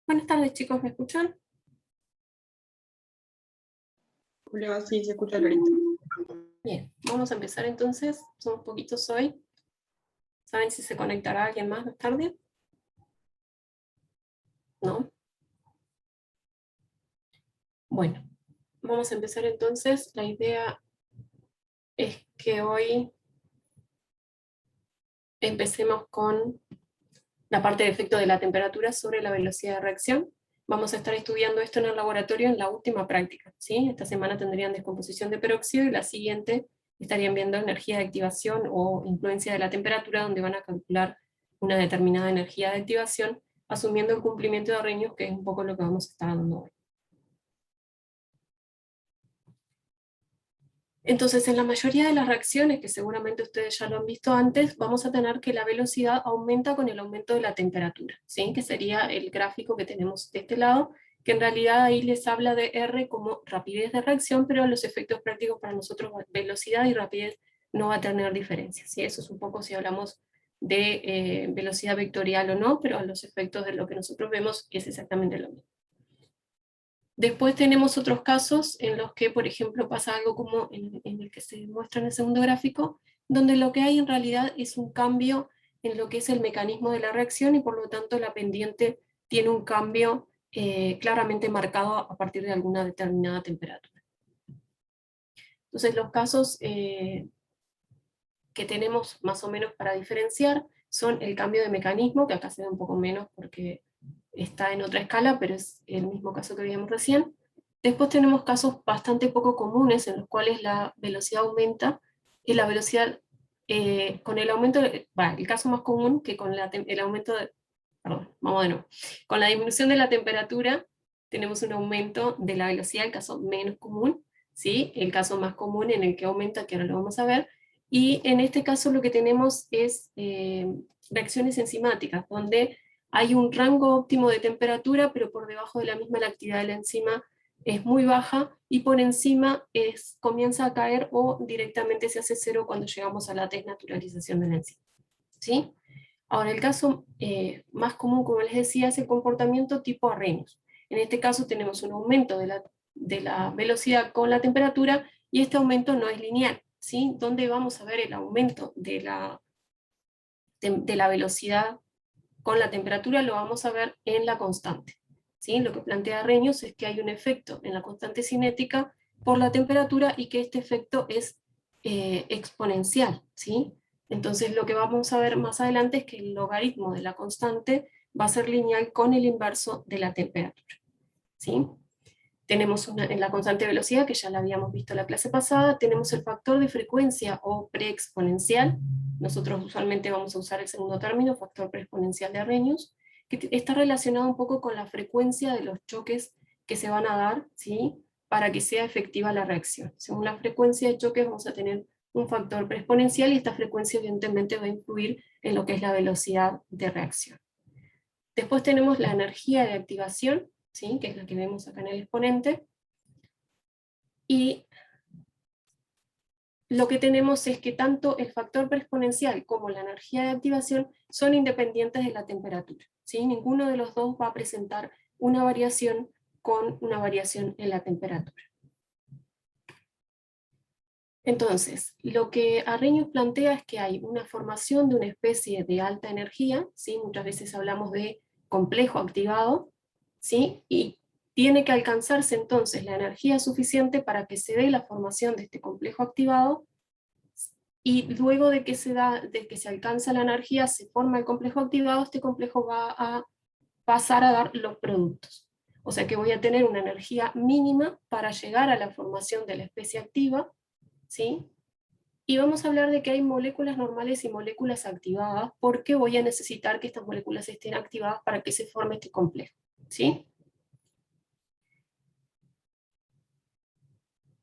Buenas tardes, chicos, ¿me escuchan? Julio, sí, se escucha clarito. Bien, vamos a empezar entonces. Somos poquitos hoy. ¿Saben si se conectará alguien más tarde? ¿No? Bueno, vamos a empezar entonces. La idea es que hoy empecemos con la parte de efecto de la temperatura sobre la velocidad de reacción. Vamos a estar estudiando esto en el laboratorio en la última práctica, ¿sí? Esta semana tendrían descomposición de peróxido y la siguiente estarían viendo energía de activación o influencia de la temperatura, donde van a calcular una determinada energía de activación, asumiendo el cumplimiento de Arrhenius, que es un poco lo que vamos a estar dando hoy. Entonces, en la mayoría de las reacciones, que seguramente ustedes ya lo han visto antes, vamos a tener que la velocidad aumenta con el aumento de la temperatura, ¿sí? Que sería el gráfico que tenemos de este lado, que en realidad ahí les habla de R como rapidez de reacción, pero los efectos prácticos para nosotros, velocidad y rapidez, no va a tener diferencia, ¿sí? Eso es un poco si hablamos de velocidad vectorial o no, pero a los efectos de lo que nosotros vemos es exactamente lo mismo. Después tenemos otros casos en los que, por ejemplo, pasa algo como en el que se muestra en el segundo gráfico, donde lo que hay en realidad es un cambio en lo que es el mecanismo de la reacción y por lo tanto la pendiente tiene un cambio claramente marcado a partir de alguna determinada temperatura. Entonces los casos que tenemos más o menos para diferenciar son el cambio de mecanismo, que acá se ve un poco menos porque está en otra escala, pero es el mismo caso que vimos recién. Después tenemos casos bastante poco comunes en los cuales la velocidad aumenta, y la velocidad con el aumento, el caso más común que con el aumento de, perdón, vamos de nuevo, con la disminución de la temperatura tenemos un aumento de la velocidad, el caso menos común, ¿sí? El caso más común en el que aumenta, que ahora lo vamos a ver, y en este caso lo que tenemos es reacciones enzimáticas, donde hay un rango óptimo de temperatura, pero por debajo de la misma la actividad de la enzima es muy baja, y por encima comienza a caer o directamente se hace cero cuando llegamos a la desnaturalización de la enzima, ¿sí? Ahora, el caso más común, como les decía, es el comportamiento tipo Arrhenius. En este caso tenemos un aumento de la velocidad con la temperatura, y este aumento no es lineal, ¿sí? ¿Dónde vamos a ver el aumento de la velocidad con la temperatura? Lo vamos a ver en la constante, ¿sí? Lo que plantea Arrhenius es que hay un efecto en la constante cinética por la temperatura y que este efecto es exponencial, ¿sí? Entonces lo que vamos a ver más adelante es que el logaritmo de la constante va a ser lineal con el inverso de la temperatura, ¿sí? Tenemos en la constante de velocidad, que ya la habíamos visto en la clase pasada, tenemos el factor de frecuencia o preexponencial. Nosotros usualmente vamos a usar el segundo término, factor preexponencial de Arrhenius, que está relacionado un poco con la frecuencia de los choques que se van a dar, ¿sí? Para que sea efectiva la reacción. Según la frecuencia de choques vamos a tener un factor preexponencial, y esta frecuencia evidentemente va a influir en lo que es la velocidad de reacción. Después tenemos la energía de activación, ¿sí? Que es la que vemos acá en el exponente, y lo que tenemos es que tanto el factor preexponencial como la energía de activación son independientes de la temperatura, ¿sí? Ninguno de los dos va a presentar una variación con una variación en la temperatura. Entonces, lo que Arrhenius plantea es que hay una formación de una especie de alta energía, ¿sí? Muchas veces hablamos de complejo activado, ¿sí? Y tiene que alcanzarse entonces la energía suficiente para que se dé la formación de este complejo activado, y luego de que se alcanza la energía, se forma el complejo activado, este complejo va a pasar a dar los productos. O sea que voy a tener una energía mínima para llegar a la formación de la especie activa, ¿sí? Y vamos a hablar de que hay moléculas normales y moléculas activadas, porque voy a necesitar que estas moléculas estén activadas para que se forme este complejo, ¿sí?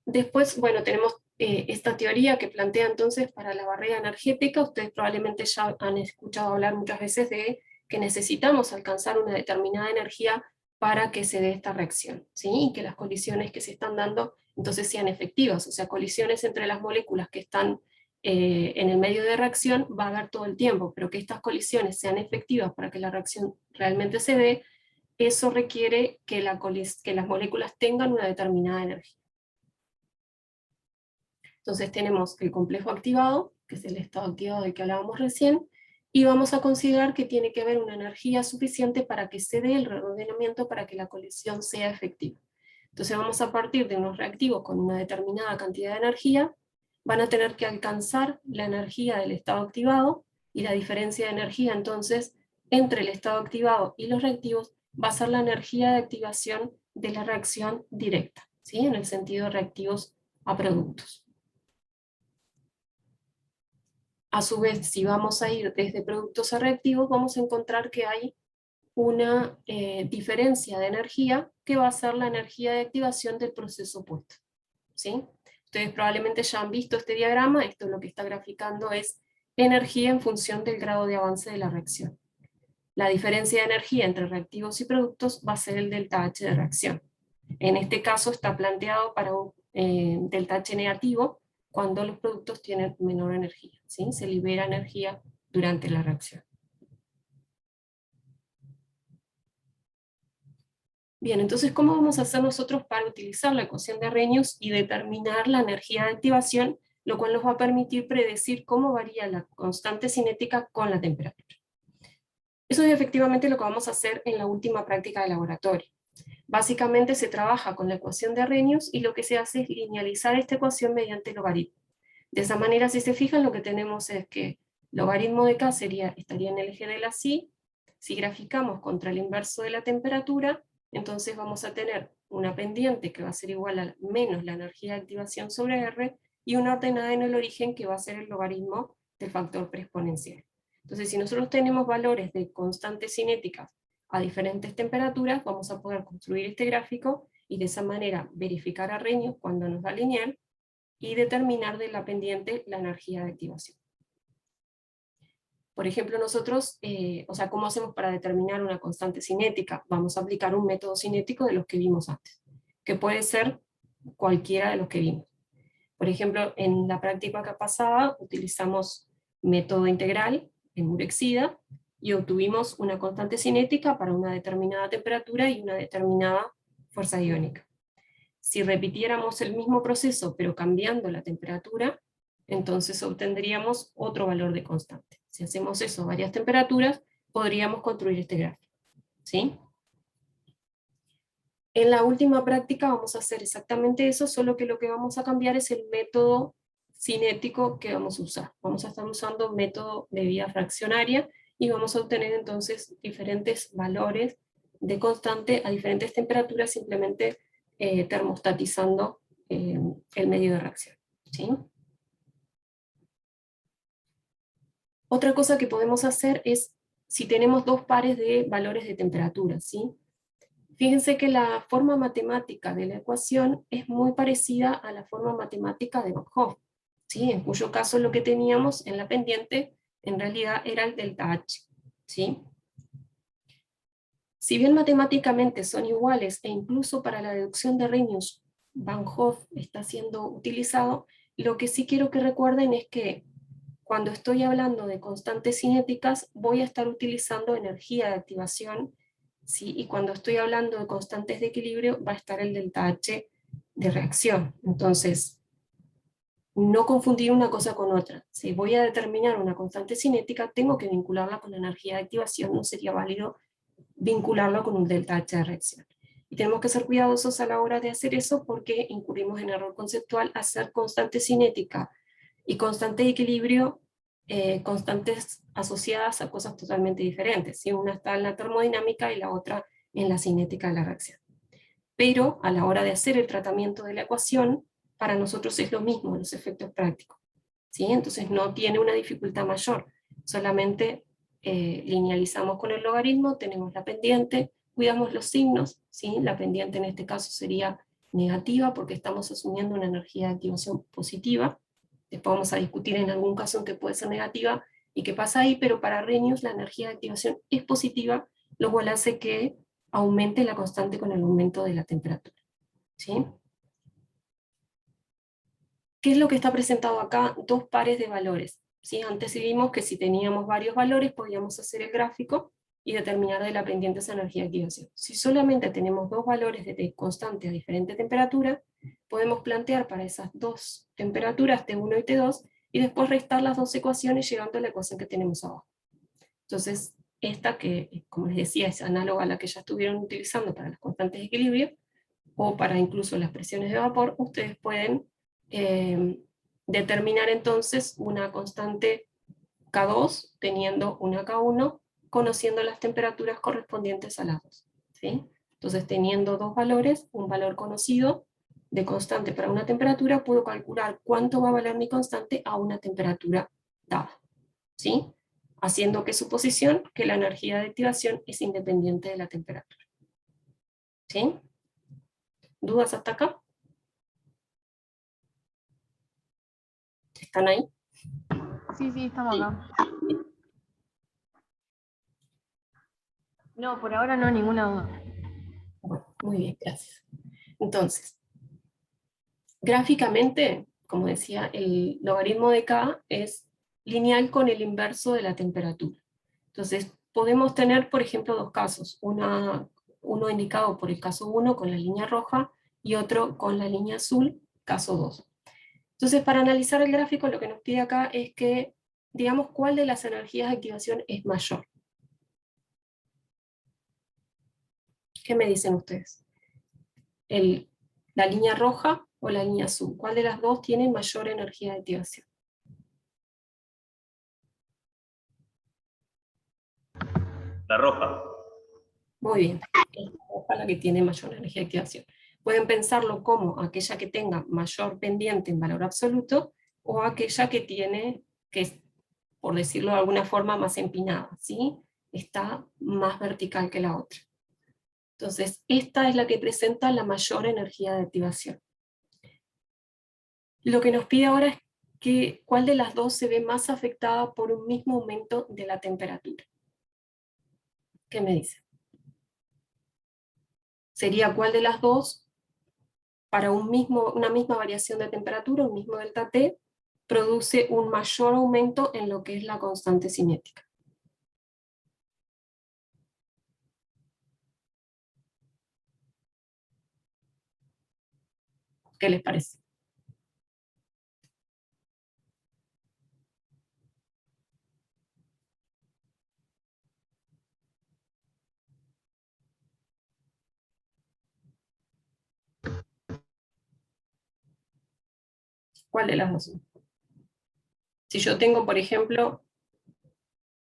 Después, bueno, tenemos esta teoría que plantea entonces para la barrera energética. Ustedes probablemente ya han escuchado hablar muchas veces de que necesitamos alcanzar una determinada energía para que se dé esta reacción, ¿sí? Y que las colisiones que se están dando entonces sean efectivas, o sea, colisiones entre las moléculas que están en el medio de reacción va a haber todo el tiempo, pero que estas colisiones sean efectivas para que la reacción realmente se dé, eso requiere que las moléculas tengan una determinada energía. Entonces tenemos el complejo activado, que es el estado activado del que hablábamos recién, y vamos a considerar que tiene que haber una energía suficiente para que se dé el reordenamiento para que la colisión sea efectiva. Entonces vamos a partir de unos reactivos con una determinada cantidad de energía, van a tener que alcanzar la energía del estado activado, y la diferencia de energía entonces entre el estado activado y los reactivos va a ser la energía de activación de la reacción directa, ¿sí? En el sentido de reactivos a productos. A su vez, si vamos a ir desde productos a reactivos, vamos a encontrar que hay una diferencia de energía que va a ser la energía de activación del proceso opuesto, ¿sí? Ustedes probablemente ya han visto este diagrama. Esto lo que está graficando es energía en función del grado de avance de la reacción. La diferencia de energía entre reactivos y productos va a ser el delta H de reacción. En este caso está planteado para un delta H negativo cuando los productos tienen menor energía, ¿sí? Se libera energía durante la reacción. Bien, entonces, ¿cómo vamos a hacer nosotros para utilizar la ecuación de Arrhenius y determinar la energía de activación, lo cual nos va a permitir predecir cómo varía la constante cinética con la temperatura? Eso es efectivamente lo que vamos a hacer en la última práctica de laboratorio. Básicamente se trabaja con la ecuación de Arrhenius y lo que se hace es linealizar esta ecuación mediante logaritmo. De esa manera, si se fijan, lo que tenemos es que logaritmo de K estaría en el eje de la Si graficamos contra el inverso de la temperatura, entonces vamos a tener una pendiente que va a ser igual a menos la energía de activación sobre R, y una ordenada en el origen que va a ser el logaritmo del factor preexponencial. Entonces, si nosotros tenemos valores de constantes cinéticas a diferentes temperaturas, vamos a poder construir este gráfico y de esa manera verificar Arrhenius cuando nos da lineal y determinar de la pendiente la energía de activación. Por ejemplo, nosotros, ¿cómo hacemos para determinar una constante cinética? Vamos a aplicar un método cinético de los que vimos antes, que puede ser cualquiera de los que vimos. Por ejemplo, en la práctica pasada utilizamos método integral en Urexida y obtuvimos una constante cinética para una determinada temperatura y una determinada fuerza iónica. Si repitiéramos el mismo proceso pero cambiando la temperatura, entonces obtendríamos otro valor de constante. Si hacemos eso a varias temperaturas, podríamos construir este gráfico, ¿sí? En la última práctica vamos a hacer exactamente eso, solo que lo que vamos a cambiar es el método cinético que vamos a usar. Vamos a estar usando método de vía fraccionaria y vamos a obtener entonces diferentes valores de constante a diferentes temperaturas, simplemente termostatizando el medio de reacción, ¿sí? Otra cosa que podemos hacer es, si tenemos dos pares de valores de temperatura, ¿sí? Fíjense que la forma matemática de la ecuación es muy parecida a la forma matemática de Van Hoff, ¿sí? En cuyo caso lo que teníamos en la pendiente en realidad era el delta H, ¿sí? Si bien matemáticamente son iguales, e incluso para la deducción de Arrhenius Van Hoff está siendo utilizado, lo que sí quiero que recuerden es que cuando estoy hablando de constantes cinéticas voy a estar utilizando energía de activación, ¿sí? Y cuando estoy hablando de constantes de equilibrio va a estar el delta H de reacción. Entonces, no confundir una cosa con otra. Si voy a determinar una constante cinética, tengo que vincularla con la energía de activación, no sería válido vincularlo con un delta H de reacción. Y tenemos que ser cuidadosos a la hora de hacer eso porque incurrimos en error conceptual hacer constante cinética y constante de equilibrio constantes asociadas a cosas totalmente diferentes. ¿Sí? Una está en la termodinámica y la otra en la cinética de la reacción. Pero a la hora de hacer el tratamiento de la ecuación, para nosotros es lo mismo los efectos prácticos, ¿sí? Entonces no tiene una dificultad mayor, solamente linealizamos con el logaritmo, tenemos la pendiente, cuidamos los signos, ¿sí? La pendiente en este caso sería negativa porque estamos asumiendo una energía de activación positiva. Después vamos a discutir en algún caso en que puede ser negativa y qué pasa ahí, pero para Arrhenius la energía de activación es positiva, lo cual hace que aumente la constante con el aumento de la temperatura, ¿sí? ¿Qué es lo que está presentado acá? Dos pares de valores, ¿sí? Antes vimos que si teníamos varios valores podíamos hacer el gráfico, y determinar de la pendiente esa energía de activación. Si solamente tenemos dos valores de constante a diferente temperatura, podemos plantear para esas dos temperaturas T1 y T2, y después restar las dos ecuaciones llegando a la ecuación que tenemos abajo. Entonces, esta que, como les decía, es análoga a la que ya estuvieron utilizando para las constantes de equilibrio, o para incluso las presiones de vapor, ustedes pueden determinar entonces una constante K2 teniendo una K1, conociendo las temperaturas correspondientes a las dos. ¿Sí? Entonces, teniendo dos valores, un valor conocido de constante para una temperatura, puedo calcular cuánto va a valer mi constante a una temperatura dada. ¿Sí? Haciendo que suposición que la energía de activación es independiente de la temperatura. ¿Sí? ¿Dudas hasta acá? ¿Están ahí? Sí, estamos acá. No, por ahora no, ninguna duda. Bueno, muy bien, gracias. Entonces, gráficamente, como decía, el logaritmo de K es lineal con el inverso de la temperatura. Entonces, podemos tener, por ejemplo, dos casos. Uno indicado por el caso 1 con la línea roja y otro con la línea azul, caso 2. Entonces, para analizar el gráfico, lo que nos pide acá es que, digamos, cuál de las energías de activación es mayor. ¿Qué me dicen ustedes? ¿La línea roja o la línea azul? ¿Cuál de las dos tiene mayor energía de activación? La roja. Muy bien, es la roja la que tiene mayor energía de activación. Pueden pensarlo como aquella que tenga mayor pendiente en valor absoluto, o aquella que tiene, que es, por decirlo de alguna forma, más empinada, ¿sí? Está más vertical que la otra. Entonces, esta es la que presenta la mayor energía de activación. Lo que nos pide ahora es que cuál de las dos se ve más afectada por un mismo aumento de la temperatura. ¿Qué me dice? Sería cuál de las dos, para una misma variación de temperatura, un mismo delta T, produce un mayor aumento en lo que es la constante cinética. ¿Qué les parece? ¿Cuál de las dos? Si yo tengo, por ejemplo,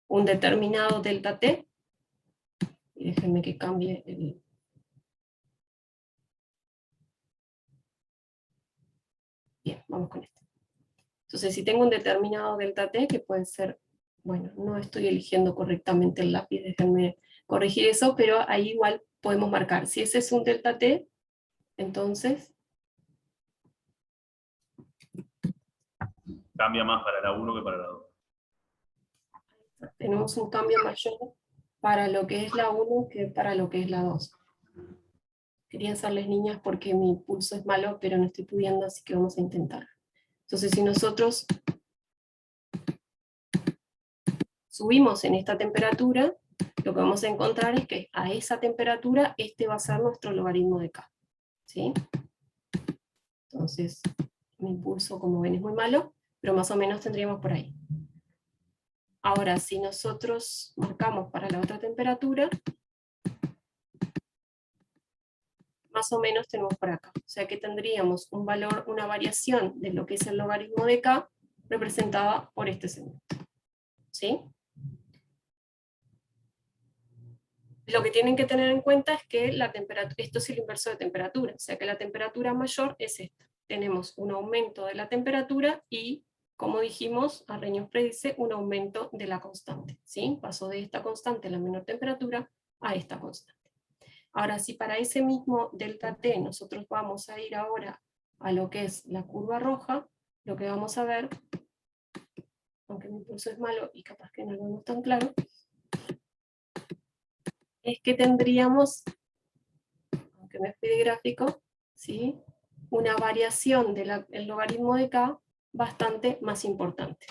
un determinado delta T, y déjenme que cambie el... Bien, vamos con esto. Entonces, si tengo un determinado delta T, que puede ser, bueno, no estoy eligiendo correctamente el lápiz, déjenme corregir eso, pero ahí igual podemos marcar. Si ese es un delta T, entonces... Cambia más para la 1 que para la 2. tenemos un cambio mayor para lo que es la 1 que para lo que es la 2. Quería hacerles niñas porque mi pulso es malo, pero no estoy pudiendo, así que vamos a intentar. Entonces, si nosotros subimos en esta temperatura, lo que vamos a encontrar es que a esa temperatura este va a ser nuestro logaritmo de K. ¿Sí? Entonces, mi pulso, como ven, es muy malo, pero más o menos tendríamos por ahí. Ahora, si nosotros marcamos para la otra temperatura, más o menos tenemos por acá. O sea que tendríamos un valor, una variación de lo que es el logaritmo de K, representada por este segmento. ¿Sí? Lo que tienen que tener en cuenta es que la temperatura, esto es el inverso de temperatura, o sea que la temperatura mayor es esta. Tenemos un aumento de la temperatura y, como dijimos, Arrhenius predice un aumento de la constante. ¿Sí? Pasó de esta constante, la menor temperatura, a esta constante. Ahora, si para ese mismo delta T nosotros vamos a ir ahora a lo que es la curva roja, lo que vamos a ver, aunque mi pulso es malo y capaz que no lo vemos tan claro, es que tendríamos, aunque me pide gráfico, ¿sí?, una variación del logaritmo de K bastante más importante.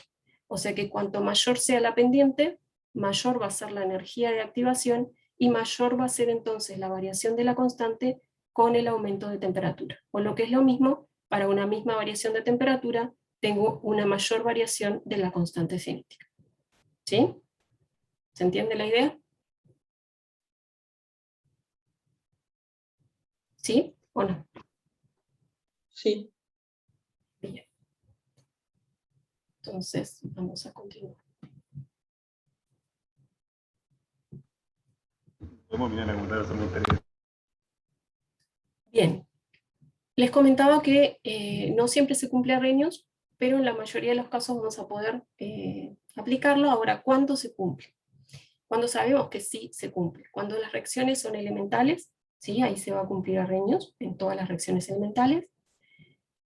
O sea que cuanto mayor sea la pendiente, mayor va a ser la energía de activación y mayor va a ser entonces la variación de la constante con el aumento de temperatura. O lo que es lo mismo, para una misma variación de temperatura, tengo una mayor variación de la constante cinética. ¿Sí? ¿Se entiende la idea? ¿Sí o no? Sí. Bien. Entonces, vamos a continuar. Podemos mirar la computadora, eso me interesa. Bien. Les comentaba que no siempre se cumple a Arrhenius, pero en la mayoría de los casos vamos a poder aplicarlo. Ahora, ¿cuándo se cumple? Cuando sabemos que sí se cumple. Cuando las reacciones son elementales, ¿sí? Ahí se va a cumplir Arrhenius, en todas las reacciones elementales.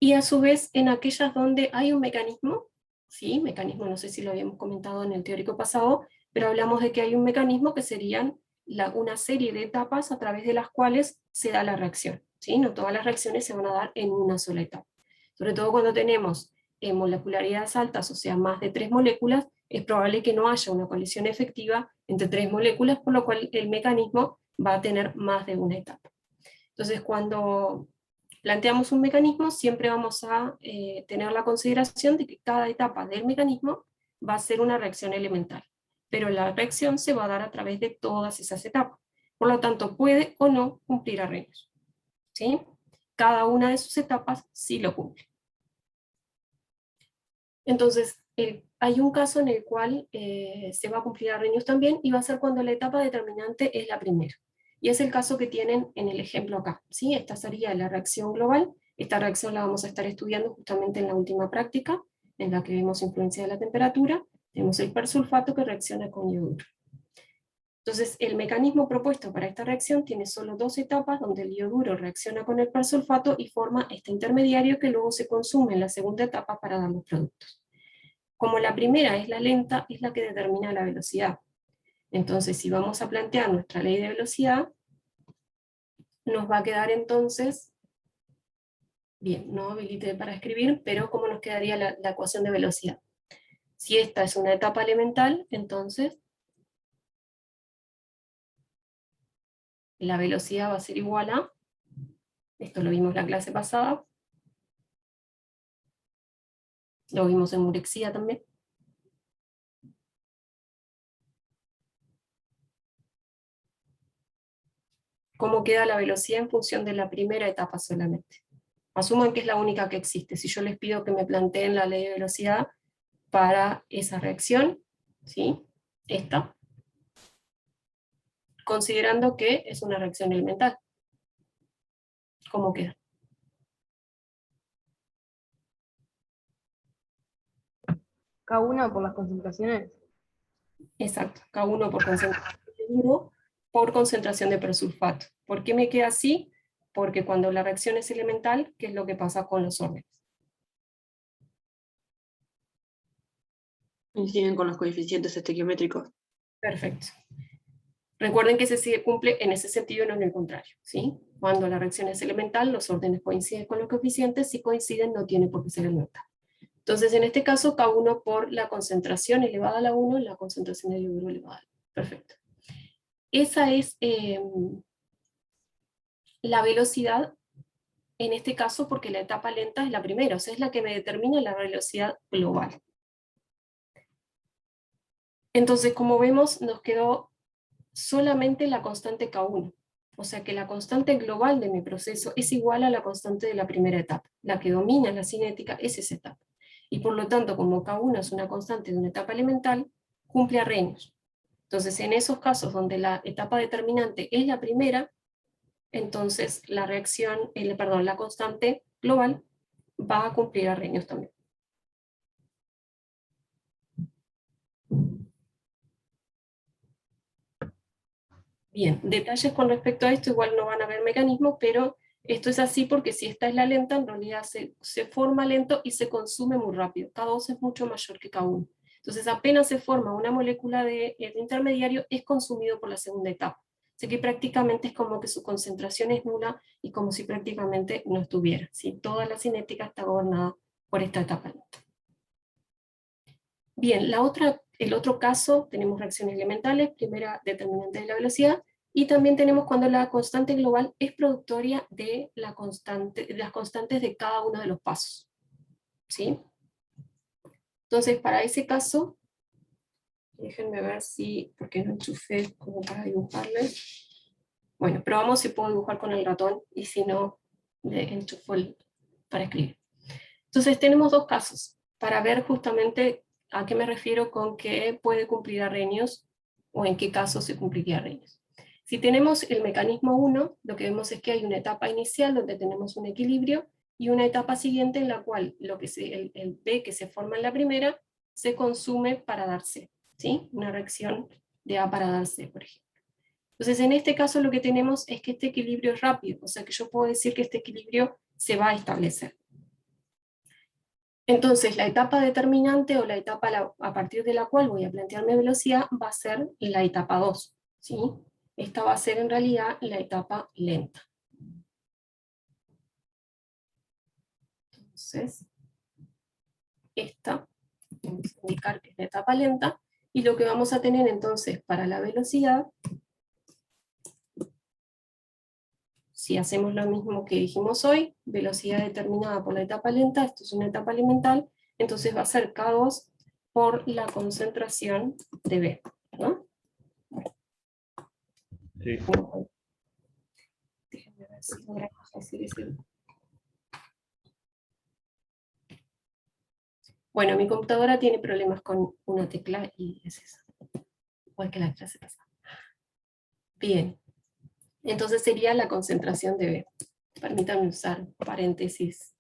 Y a su vez, en aquellas donde hay un mecanismo, ¿sí? Mecanismo, no sé si lo habíamos comentado en el teórico pasado, pero hablamos de que hay un mecanismo que serían una serie de etapas a través de las cuales se da la reacción, ¿sí? No todas las reacciones se van a dar en una sola etapa. Sobre todo cuando tenemos molecularidades altas, o sea, más de 3 moléculas, es probable que no haya una colisión efectiva entre 3 moléculas, por lo cual el mecanismo va a tener más de una etapa. Entonces, cuando planteamos un mecanismo, siempre vamos a tener la consideración de que cada etapa del mecanismo va a ser una reacción elemental, pero la reacción se va a dar a través de todas esas etapas. Por lo tanto, puede o no cumplir Arrhenius, ¿sí? Cada una de sus etapas sí lo cumple. Entonces, hay un caso en el cual se va a cumplir Arrhenius también, y va a ser cuando la etapa determinante es la primera. Y es el caso que tienen en el ejemplo acá, ¿sí? Esta sería la reacción global. Esta reacción la vamos a estar estudiando justamente en la última práctica, en la que vemos influencia de la temperatura. Tenemos el persulfato que reacciona con yoduro. Entonces, el mecanismo propuesto para esta reacción tiene solo 2 etapas, donde el yoduro reacciona con el persulfato y forma este intermediario que luego se consume en la segunda etapa para dar los productos. Como la primera es la lenta, es la que determina la velocidad. Entonces, si vamos a plantear nuestra ley de velocidad, nos va a quedar entonces, bien, no habilité para escribir, pero ¿cómo nos quedaría la ecuación de velocidad? Si esta es una etapa elemental, entonces la velocidad va a ser igual a, esto lo vimos la clase pasada, lo vimos en Murexia también, cómo queda la velocidad en función de la primera etapa solamente. Asuman que es la única que existe. Si yo les pido que me planteen la ley de velocidad para esa reacción, ¿sí? Esta, considerando que es una reacción elemental, ¿cómo queda? K1 por las concentraciones. Exacto, K1 por concentración de yoduro por concentración de persulfato. ¿Por qué me queda así? Porque cuando la reacción es elemental, ¿qué es lo que pasa con los órdenes? Coinciden con los coeficientes estequiométricos. Perfecto. Recuerden que se cumple en ese sentido y no en el contrario, ¿sí? Cuando la reacción es elemental, los órdenes coinciden con los coeficientes. Si coinciden, no tiene por qué ser elemental. Entonces, en este caso, K1 por la concentración elevada a la 1, la concentración de yoduro elevada a la 1. Perfecto. Esa es la velocidad, en este caso, porque la etapa lenta es la primera, o sea, es la que me determina la velocidad global. Entonces, como vemos, nos quedó solamente la constante K1. O sea que la constante global de mi proceso es igual a la constante de la primera etapa. La que domina la cinética es esa etapa. Y por lo tanto, como K1 es una constante de una etapa elemental, cumple Arrhenius. Entonces, en esos casos donde la etapa determinante es la primera, entonces la reacción, la constante global va a cumplir Arrhenius también. Bien, detalles con respecto a esto, igual no van a ver mecanismos, pero esto es así porque si esta es la lenta, en realidad se forma lento y se consume muy rápido. K2 es mucho mayor que K1. Entonces apenas se forma una molécula de intermediario, es consumido por la segunda etapa. Así que prácticamente es como que su concentración es nula y como si prácticamente no estuviera. ¿Sí? Toda la cinética está gobernada por esta etapa lenta. Bien, la otra el otro caso tenemos reacciones elementales, primera determinante de la velocidad, y también tenemos cuando la constante global es productoria de las constantes de cada uno de los pasos. ¿Sí? Entonces, para ese caso, déjenme ver si, porque no enchufé como para dibujarles. Bueno, probamos si puedo dibujar con el ratón, y si no, le enchufo para escribir. Entonces tenemos dos casos, para ver justamente a qué me refiero con que puede cumplir Arrhenius, o en qué caso se cumpliría Arrhenius. Si tenemos el mecanismo 1, lo que vemos es que hay una etapa inicial donde tenemos un equilibrio, y una etapa siguiente en la cual el B que se forma en la primera se consume para dar C, ¿sí? Una reacción de A para dar C, por ejemplo. Entonces en este caso lo que tenemos es que este equilibrio es rápido, o sea que yo puedo decir que este equilibrio se va a establecer. Entonces la etapa determinante, o la etapa a partir de la cual voy a plantear mi velocidad, va a ser la etapa 2, ¿sí? Esta va a ser en realidad la etapa lenta. Entonces, esta, vamos a indicar que es la etapa lenta, y lo que vamos a tener entonces para la velocidad, si hacemos lo mismo que dijimos hoy, velocidad determinada por la etapa lenta, esto es una etapa elemental, entonces va a ser K2 por la concentración de B, ¿no? Sí. Déjenme ver si logra decir ese. Bueno, mi computadora tiene problemas con una tecla y es esa, igual que la clase pasada. Bien, entonces sería la concentración de B. Permítanme usar paréntesis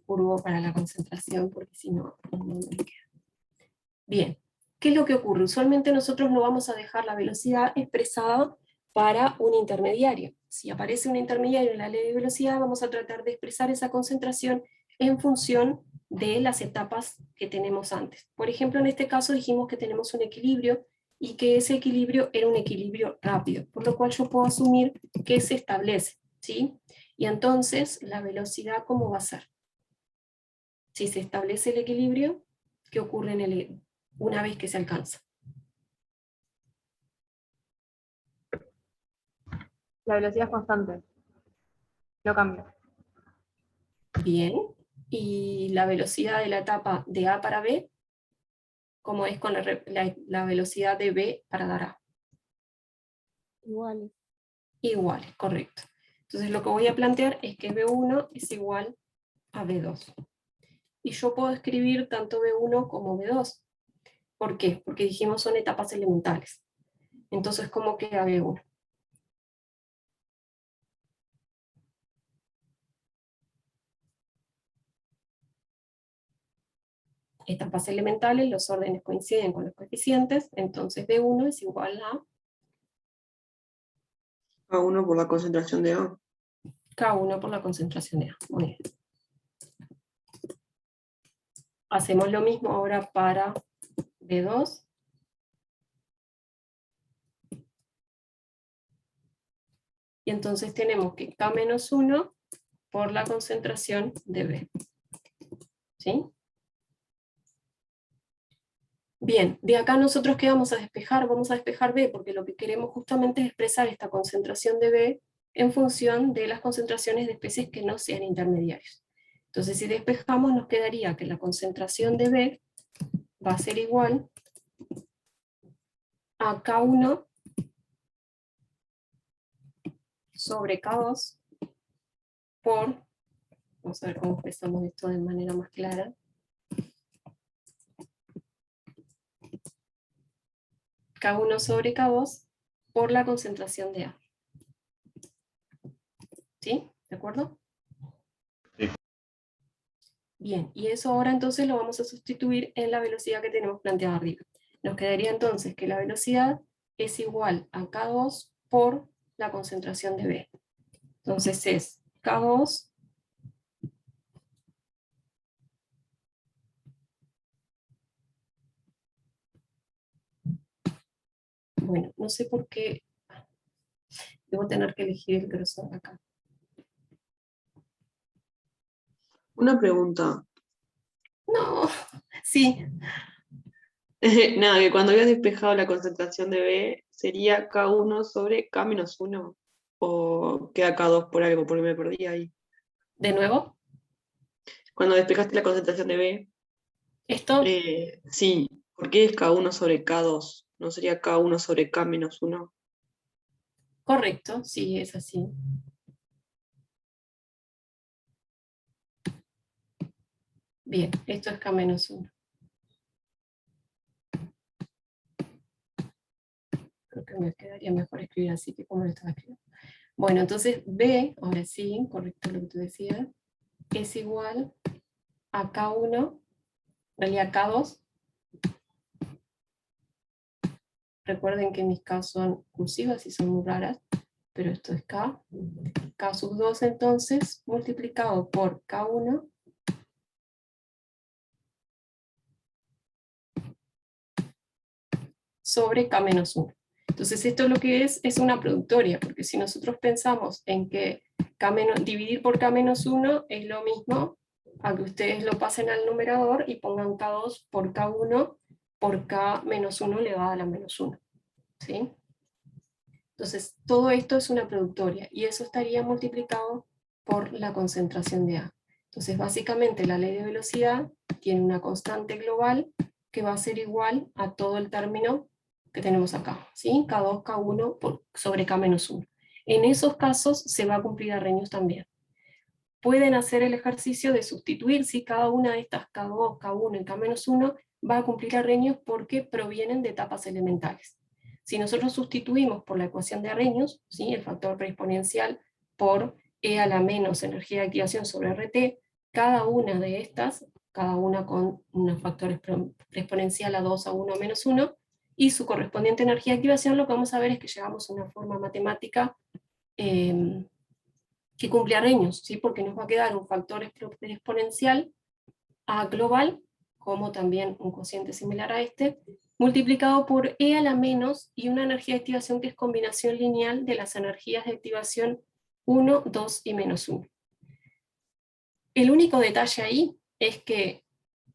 curvo para la concentración, porque si no, no me queda. Bien, ¿qué es lo que ocurre? Usualmente nosotros no vamos a dejar la velocidad expresada para un intermediario. Si aparece un intermediario en la ley de velocidad, vamos a tratar de expresar esa concentración en función de las etapas que tenemos antes. Por ejemplo, en este caso dijimos que tenemos un equilibrio, y que ese equilibrio era un equilibrio rápido, por lo cual yo puedo asumir que se establece, ¿sí? Y entonces, la velocidad, ¿cómo va a ser? Si se establece el equilibrio, ¿qué ocurre una vez que se alcanza? La velocidad es constante. No cambia. Bien. Y la velocidad de la etapa de A para B, ¿cómo es con la velocidad de B para dar A? Igual. Igual, correcto. Entonces lo que voy a plantear es que B1 es igual a B2. Y yo puedo escribir tanto B1 como B2. ¿Por qué? Porque dijimos son etapas elementales. Entonces, ¿cómo queda B1? Etapas elementales, los órdenes coinciden con los coeficientes, entonces B1 es igual a A1 por la concentración de A. K1 por la concentración de A. Muy bien. Hacemos lo mismo ahora para B2. Y entonces tenemos que K-1 por la concentración de B. ¿Sí? Bien, de acá nosotros ¿qué vamos a despejar? Vamos a despejar B, porque lo que queremos justamente es expresar esta concentración de B en función de las concentraciones de especies que no sean intermediarios. Entonces si despejamos nos quedaría que la concentración de B va a ser igual a K1 sobre K2 por, vamos a ver cómo expresamos esto de manera más clara, K1 sobre K2 por la concentración de A. ¿Sí? ¿De acuerdo? Sí. Bien, y eso ahora entonces lo vamos a sustituir en la velocidad que tenemos planteada arriba. Nos quedaría entonces que la velocidad es igual a K2 por la concentración de B. Entonces es K2 bueno, no sé por qué debo tener que elegir el grosor acá. Una pregunta. No, sí, Nada, que cuando habías despejado la concentración de B sería K1 sobre K-1, o queda K2 por algo, porque me perdí ahí. De nuevo, Cuando despejaste la concentración de B, esto, sí, ¿por qué es K1 sobre K2? ¿No sería K1 sobre K-1? correcto, sí, es así. Bien, esto es K-1. Creo que me quedaría mejor escribir así que como lo estaba escribiendo. Bueno, entonces B, ahora sí, correcto lo que tú decías, es igual a K1, en realidad K2. Recuerden que mis K son cursivas y son muy raras, pero esto es K. K sub 2 entonces, multiplicado por K1 sobre K-1. Entonces esto lo que es una productoria, porque si nosotros pensamos en que dividir por K-1 es lo mismo a que ustedes lo pasen al numerador y pongan K2 por K1 por K-1 elevado a la menos 1. ¿Sí? Entonces todo esto es una productoria y eso estaría multiplicado por la concentración de A. Entonces básicamente la ley de velocidad tiene una constante global que va a ser igual a todo el término que tenemos acá, ¿sí? K2, K1 sobre K-1. En esos casos se va a cumplir Arrhenius también. Pueden hacer el ejercicio de sustituir si cada una de estas K2, K1 y K-1 va a cumplir Arrhenius porque provienen de etapas elementales. Si nosotros sustituimos por la ecuación de Arrhenius, ¿sí? El factor preexponencial por E a la menos energía de activación sobre RT, cada una de estas, cada una con unos factores preexponencial a 2, a 1, a menos 1, y su correspondiente energía de activación, lo que vamos a ver es que llegamos a una forma matemática que cumple Arrhenius, ¿sí? Porque nos va a quedar un factor exponencial A global, como también un cociente similar a este, multiplicado por E a la menos y una energía de activación que es combinación lineal de las energías de activación 1, 2 y menos 1. El único detalle ahí es que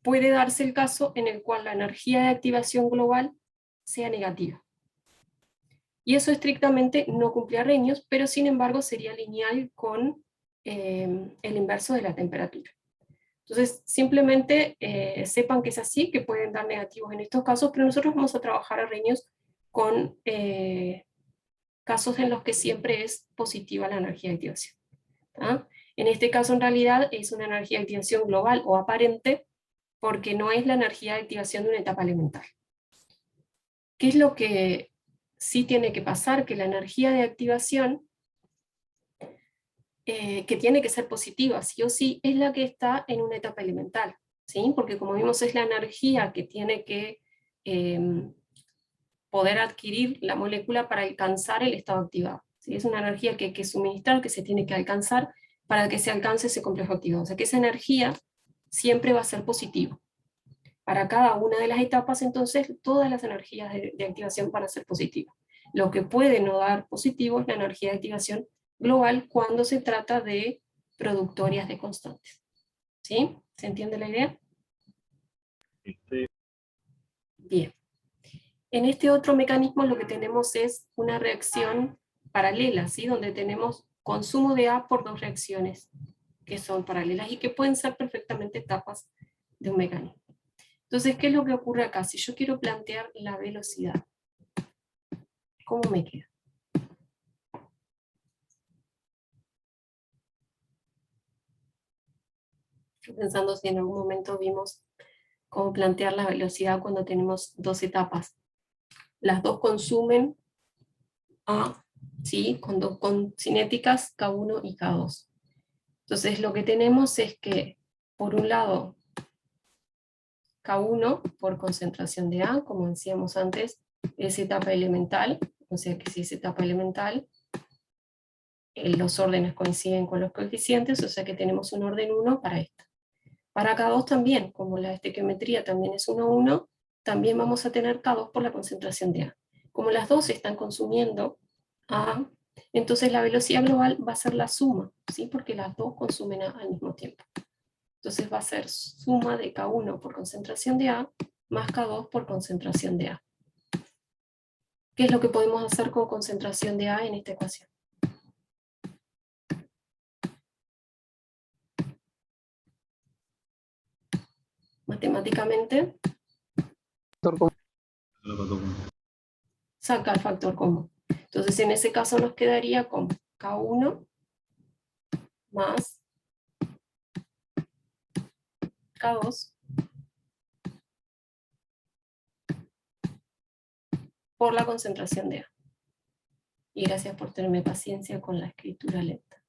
puede darse el caso en el cual la energía de activación global sea negativa. Y eso estrictamente no cumple Arrhenius, pero sin embargo sería lineal con el inverso de la temperatura. Entonces, simplemente sepan que es así, que pueden dar negativos en estos casos, pero nosotros vamos a trabajar Arrhenius con casos en los que siempre es positiva la energía de activación. ¿Ah? En este caso, en realidad, es una energía de activación global o aparente, porque no es la energía de activación de una etapa elemental. ¿Qué es lo que sí tiene que pasar? Que la energía de activación, que tiene que ser positiva, sí o sí, es la que está en una etapa elemental, ¿sí? Porque como vimos es la energía que tiene que poder adquirir la molécula para alcanzar el estado activado, ¿sí? Es una energía que hay que suministrar, que se tiene que alcanzar para que se alcance ese complejo activado. O sea que esa energía siempre va a ser positiva. Para cada una de las etapas, entonces, todas las energías de activación van a ser positivas. Lo que puede no dar positivo es la energía de activación global cuando se trata de productorias de constantes. ¿Sí? ¿Se entiende la idea? Sí. Bien. En este otro mecanismo lo que tenemos es una reacción paralela, ¿sí? Donde tenemos consumo de A por dos reacciones que son paralelas y que pueden ser perfectamente etapas de un mecanismo. Entonces, ¿qué es lo que ocurre acá? Si yo quiero plantear la velocidad, ¿cómo me queda? Estoy pensando si en algún momento vimos cómo plantear la velocidad cuando tenemos dos etapas. Las dos consumen A, ¿sí? Con cinéticas K1 y K2. Entonces lo que tenemos es que, por un lado, K1 por concentración de A, como decíamos antes, es etapa elemental, o sea que si es etapa elemental, los órdenes coinciden con los coeficientes, o sea que tenemos un orden 1 para esta. Para K2 también, como la estequiometría también es 1, 1, también vamos a tener K2 por la concentración de A. Como las dos están consumiendo A, entonces la velocidad global va a ser la suma, ¿sí? Porque las dos consumen A al mismo tiempo. Entonces va a ser suma de K1 por concentración de A más K2 por concentración de A. ¿Qué es lo que podemos hacer con concentración de A en esta ecuación? Matemáticamente, sacar factor común. Entonces en ese caso nos quedaría con K1 más K2 por la concentración de A. Y gracias por tenerme paciencia con la escritura lenta.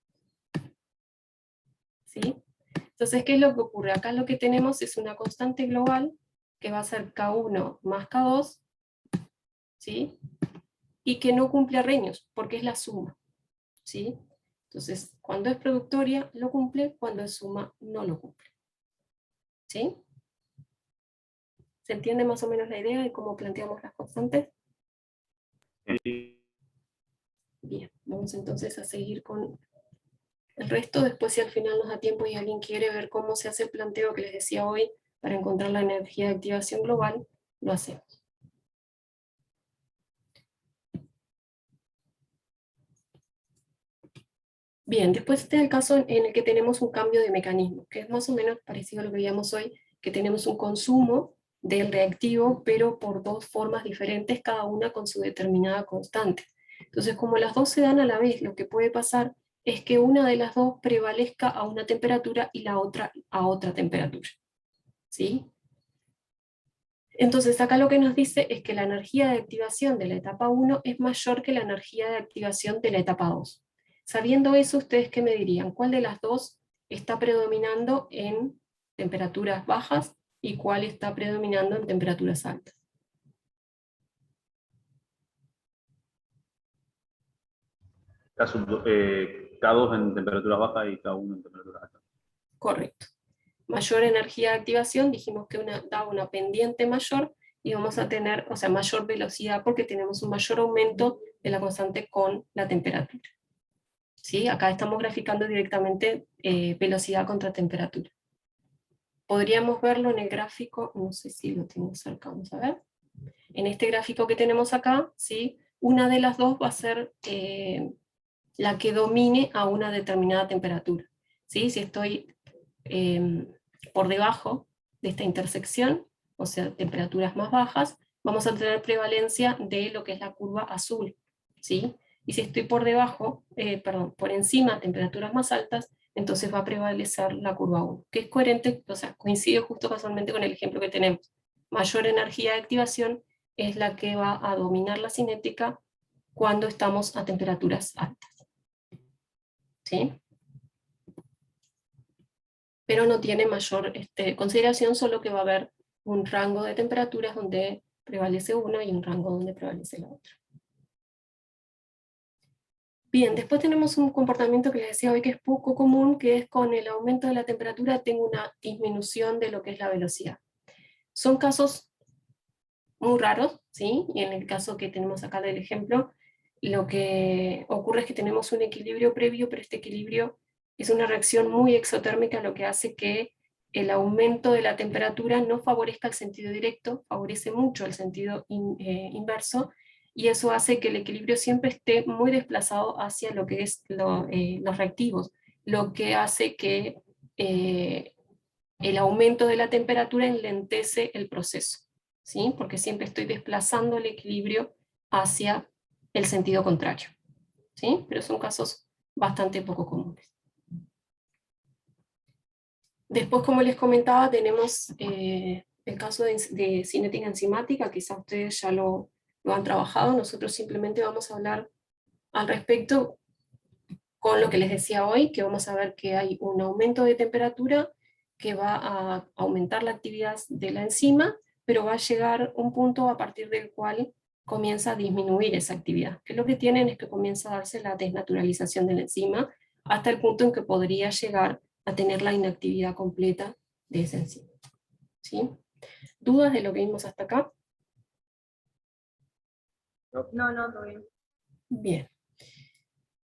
¿Sí? Entonces, ¿qué es lo que ocurre? Acá lo que tenemos es una constante global que va a ser K1 más K2, ¿sí? Y que no cumple arreglos, porque es la suma, ¿sí? Entonces, cuando es productoria lo cumple, cuando es suma no lo cumple. ¿Sí? ¿Se entiende más o menos la idea de cómo planteamos las constantes? Bien, vamos entonces a seguir con el resto. Después, si al final nos da tiempo y alguien quiere ver cómo se hace el planteo que les decía hoy para encontrar la energía de activación global, lo hacemos. Bien, después este es el caso en el que tenemos un cambio de mecanismo, que es más o menos parecido a lo que veíamos hoy, que tenemos un consumo del reactivo, pero por dos formas diferentes, cada una con su determinada constante. Entonces, como las dos se dan a la vez, lo que puede pasar es que una de las dos prevalezca a una temperatura y la otra a otra temperatura. ¿Sí? Entonces, acá lo que nos dice es que la energía de activación de la etapa 1 es mayor que la energía de activación de la etapa 2. Sabiendo eso, ¿ustedes qué me dirían? ¿Cuál de las dos está predominando en temperaturas bajas y cuál está predominando en temperaturas altas? K2 en temperaturas bajas y K1 en temperaturas altas. Correcto. Mayor energía de activación, dijimos que da una pendiente mayor y vamos a tener, o sea, mayor velocidad porque tenemos un mayor aumento de la constante con la temperatura. ¿Sí? Acá estamos graficando directamente velocidad contra temperatura. Podríamos verlo en el gráfico, no sé si lo tengo cerca, vamos a ver. En este gráfico que tenemos acá, ¿sí? Una de las dos va a ser la que domine a una determinada temperatura. ¿Sí? Si estoy por debajo de esta intersección, o sea, temperaturas más bajas, vamos a tener prevalencia de lo que es la curva azul. ¿Sí? Y si estoy por debajo, por encima de temperaturas más altas, entonces va a prevalecer la curva 1, que es coherente, o sea, coincide justo casualmente con el ejemplo que tenemos. Mayor energía de activación es la que va a dominar la cinética cuando estamos a temperaturas altas. ¿Sí? Pero no tiene mayor consideración, solo que va a haber un rango de temperaturas donde prevalece una y un rango donde prevalece la otra. Bien, después tenemos un comportamiento que les decía hoy que es poco común, que es con el aumento de la temperatura tengo una disminución de lo que es la velocidad. Son casos muy raros, ¿sí? Y en el caso que tenemos acá del ejemplo, lo que ocurre es que tenemos un equilibrio previo, pero este equilibrio es una reacción muy exotérmica, lo que hace que el aumento de la temperatura no favorezca el sentido directo, favorece mucho el sentido inverso, y eso hace que el equilibrio siempre esté muy desplazado hacia lo que es los reactivos, lo que hace que el aumento de la temperatura enlentece el proceso, ¿sí? Porque siempre estoy desplazando el equilibrio hacia el sentido contrario, ¿sí? Pero son casos bastante poco comunes. Después, como les comentaba, tenemos el caso de cinética enzimática, quizás ustedes ya lo han trabajado, nosotros simplemente vamos a hablar al respecto con lo que les decía hoy, que vamos a ver que hay un aumento de temperatura que va a aumentar la actividad de la enzima, pero va a llegar un punto a partir del cual comienza a disminuir esa actividad. Que lo que tienen es que comienza a darse la desnaturalización de la enzima hasta el punto en que podría llegar a tener la inactividad completa de esa enzima. ¿Sí? ¿Dudas de lo que vimos hasta acá? No, todo bien. Bien.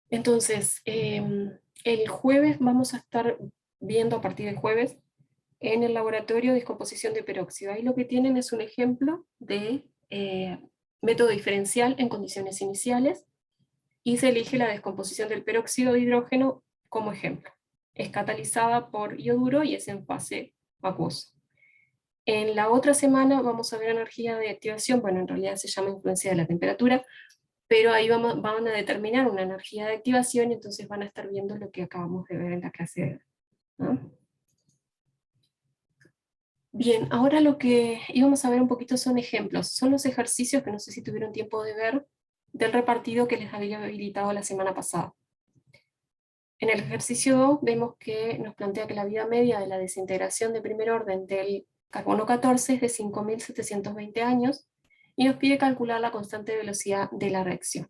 Entonces, el jueves vamos a estar viendo, a partir del jueves, en el laboratorio de descomposición de peróxido. Ahí lo que tienen es un ejemplo de método diferencial en condiciones iniciales, y se elige la descomposición del peróxido de hidrógeno como ejemplo. Es catalizada por ioduro y es en fase acuosa. En la otra semana vamos a ver energía de activación, bueno, en realidad se llama influencia de la temperatura, pero ahí van a determinar una energía de activación, y entonces van a estar viendo lo que acabamos de ver en la clase de hoy, ¿no? Bien, ahora lo que íbamos a ver un poquito son ejemplos, son los ejercicios que no sé si tuvieron tiempo de ver, del repartido que les había habilitado la semana pasada. En el ejercicio 2 vemos que nos plantea que la vida media de la desintegración de primer orden del carbono 14 es de 5.720 años, y nos pide calcular la constante de velocidad de la reacción.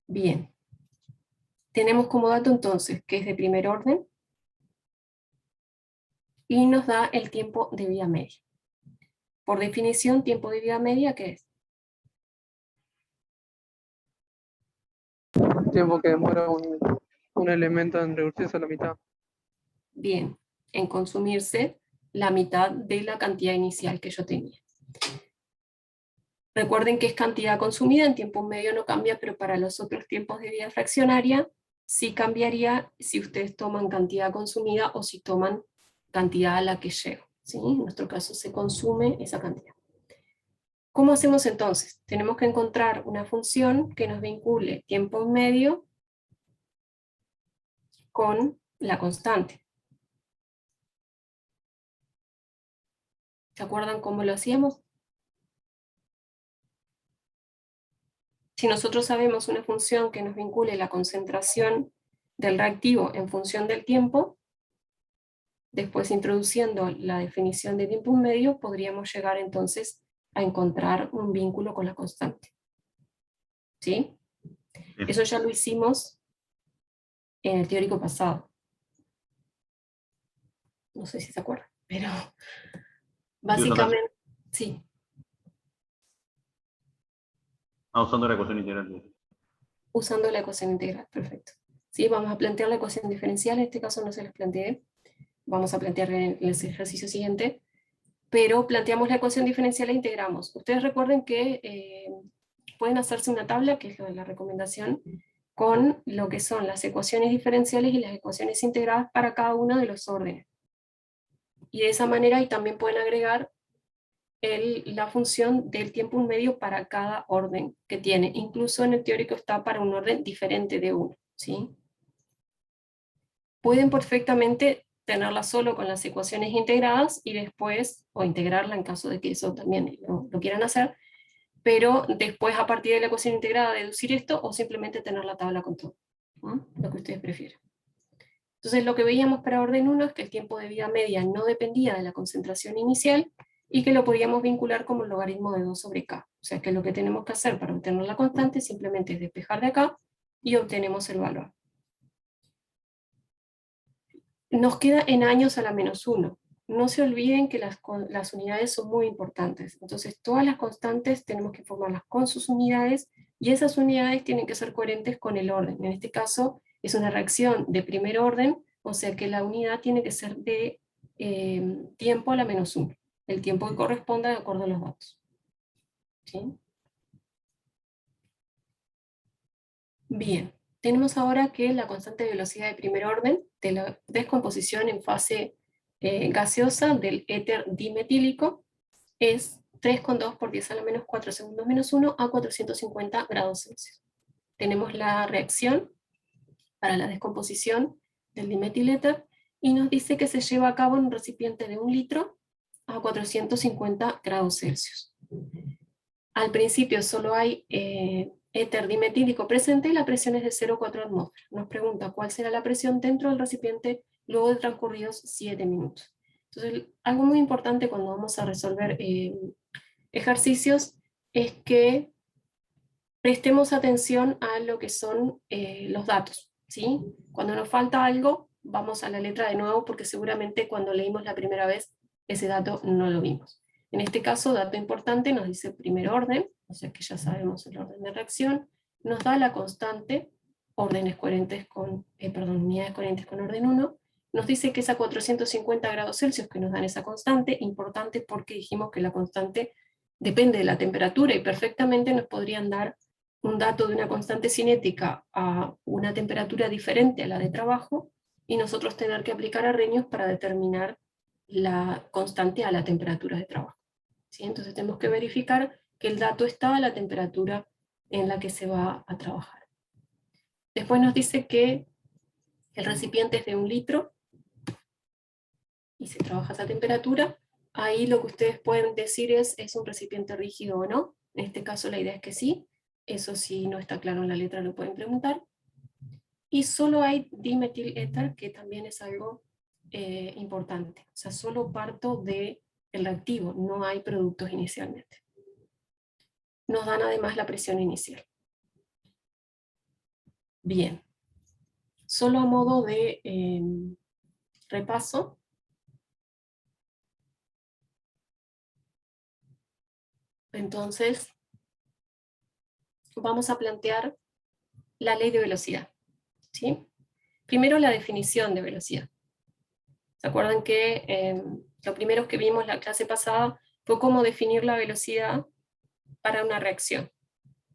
Bien, tenemos como dato entonces que es de primer orden, y nos da el tiempo de vida media. Por definición, tiempo de vida media, ¿qué es? Tiempo que demora un elemento en reducirse a la mitad. Bien, en consumirse la mitad de la cantidad inicial que yo tenía. Recuerden que es cantidad consumida, en tiempo medio no cambia, pero para los otros tiempos de vida fraccionaria sí cambiaría si ustedes toman cantidad consumida o si toman cantidad a la que llego, ¿sí? En nuestro caso se consume esa cantidad. ¿Cómo hacemos entonces? Tenemos que encontrar una función que nos vincule tiempo en medio con la constante. ¿Se acuerdan cómo lo hacíamos? Si nosotros sabemos una función que nos vincule la concentración del reactivo en función del tiempo, después introduciendo la definición de tiempo medio, podríamos llegar entonces a encontrar un vínculo con la constante. ¿Sí? Eso ya lo hicimos en el teórico pasado. No sé si se acuerdan, pero básicamente, sí. Usando la ecuación integral. Usando la ecuación integral, perfecto. Sí, vamos a plantear la ecuación diferencial, en este caso no se las planteé, vamos a plantear en el ejercicio siguiente, pero planteamos la ecuación diferencial e integramos. Ustedes recuerden que pueden hacerse una tabla, que es la recomendación, con lo que son las ecuaciones diferenciales y las ecuaciones integradas para cada uno de los órdenes. Y de esa manera ahí también pueden agregar la función del tiempo medio para cada orden que tiene. Incluso en el teórico está para un orden diferente de uno, ¿sí? Pueden perfectamente tenerla solo con las ecuaciones integradas y después, o integrarla en caso de que eso también lo quieran hacer, pero después a partir de la ecuación integrada deducir esto, o simplemente tener la tabla con todo, ¿no? Lo que ustedes prefieran. Entonces lo que veíamos para orden 1 es que el tiempo de vida media no dependía de la concentración inicial, y que lo podíamos vincular como el logaritmo de 2 sobre k. O sea que lo que tenemos que hacer para obtener la constante simplemente es despejar de acá y obtenemos el valor. Nos queda en años a la -1. No se olviden que las unidades son muy importantes. Entonces todas las constantes tenemos que formarlas con sus unidades, y esas unidades tienen que ser coherentes con el orden. En este caso es una reacción de primer orden, o sea que la unidad tiene que ser de tiempo a la -1. El tiempo que corresponda de acuerdo a los datos. ¿Sí? Bien, tenemos ahora que la constante de velocidad de primer orden de la descomposición en fase gaseosa del éter dimetílico es 3,2 por 10 a la -4 segundos -1 a 450 grados Celsius. Tenemos la reacción para la descomposición del dimetiléter y nos dice que se lleva a cabo en un recipiente de 1 litro a 450 grados Celsius. Al principio solo hay éter dimetílico presente y la presión es de 0,4 atmósferas. Nos pregunta cuál será la presión dentro del recipiente luego de transcurridos 7 minutos. Entonces, algo muy importante cuando vamos a resolver ejercicios es que prestemos atención a lo que son los datos, ¿sí? Cuando nos falta algo, vamos a la letra de nuevo, porque seguramente cuando leímos la primera vez ese dato no lo vimos. En este caso, dato importante, nos dice primer orden, o sea que ya sabemos el orden de reacción, nos da la constante, unidades coherentes con orden 1, nos dice que es a 450 grados Celsius que nos dan esa constante, importante porque dijimos que la constante depende de la temperatura y perfectamente nos podrían dar un dato de una constante cinética a una temperatura diferente a la de trabajo y nosotros tener que aplicar Arrhenius para determinar la constante a la temperatura de trabajo. ¿Sí? Entonces tenemos que verificar que el dato está a la temperatura en la que se va a trabajar. Después nos dice que el recipiente es de 1 litro y se trabaja a esa temperatura. Ahí lo que ustedes pueden decir es un recipiente rígido o no. En este caso la idea es que sí. Eso si no está claro en la letra lo pueden preguntar. Y solo hay dimetiléter, que también es algo importante. O sea, solo parto del reactivo, no hay productos inicialmente. Nos dan además la presión inicial. Bien. Solo a modo de repaso, entonces vamos a plantear la ley de velocidad. ¿Sí? Primero la definición de velocidad. ¿Se acuerdan que lo primero que vimos la clase pasada fue cómo definir la velocidad para una reacción?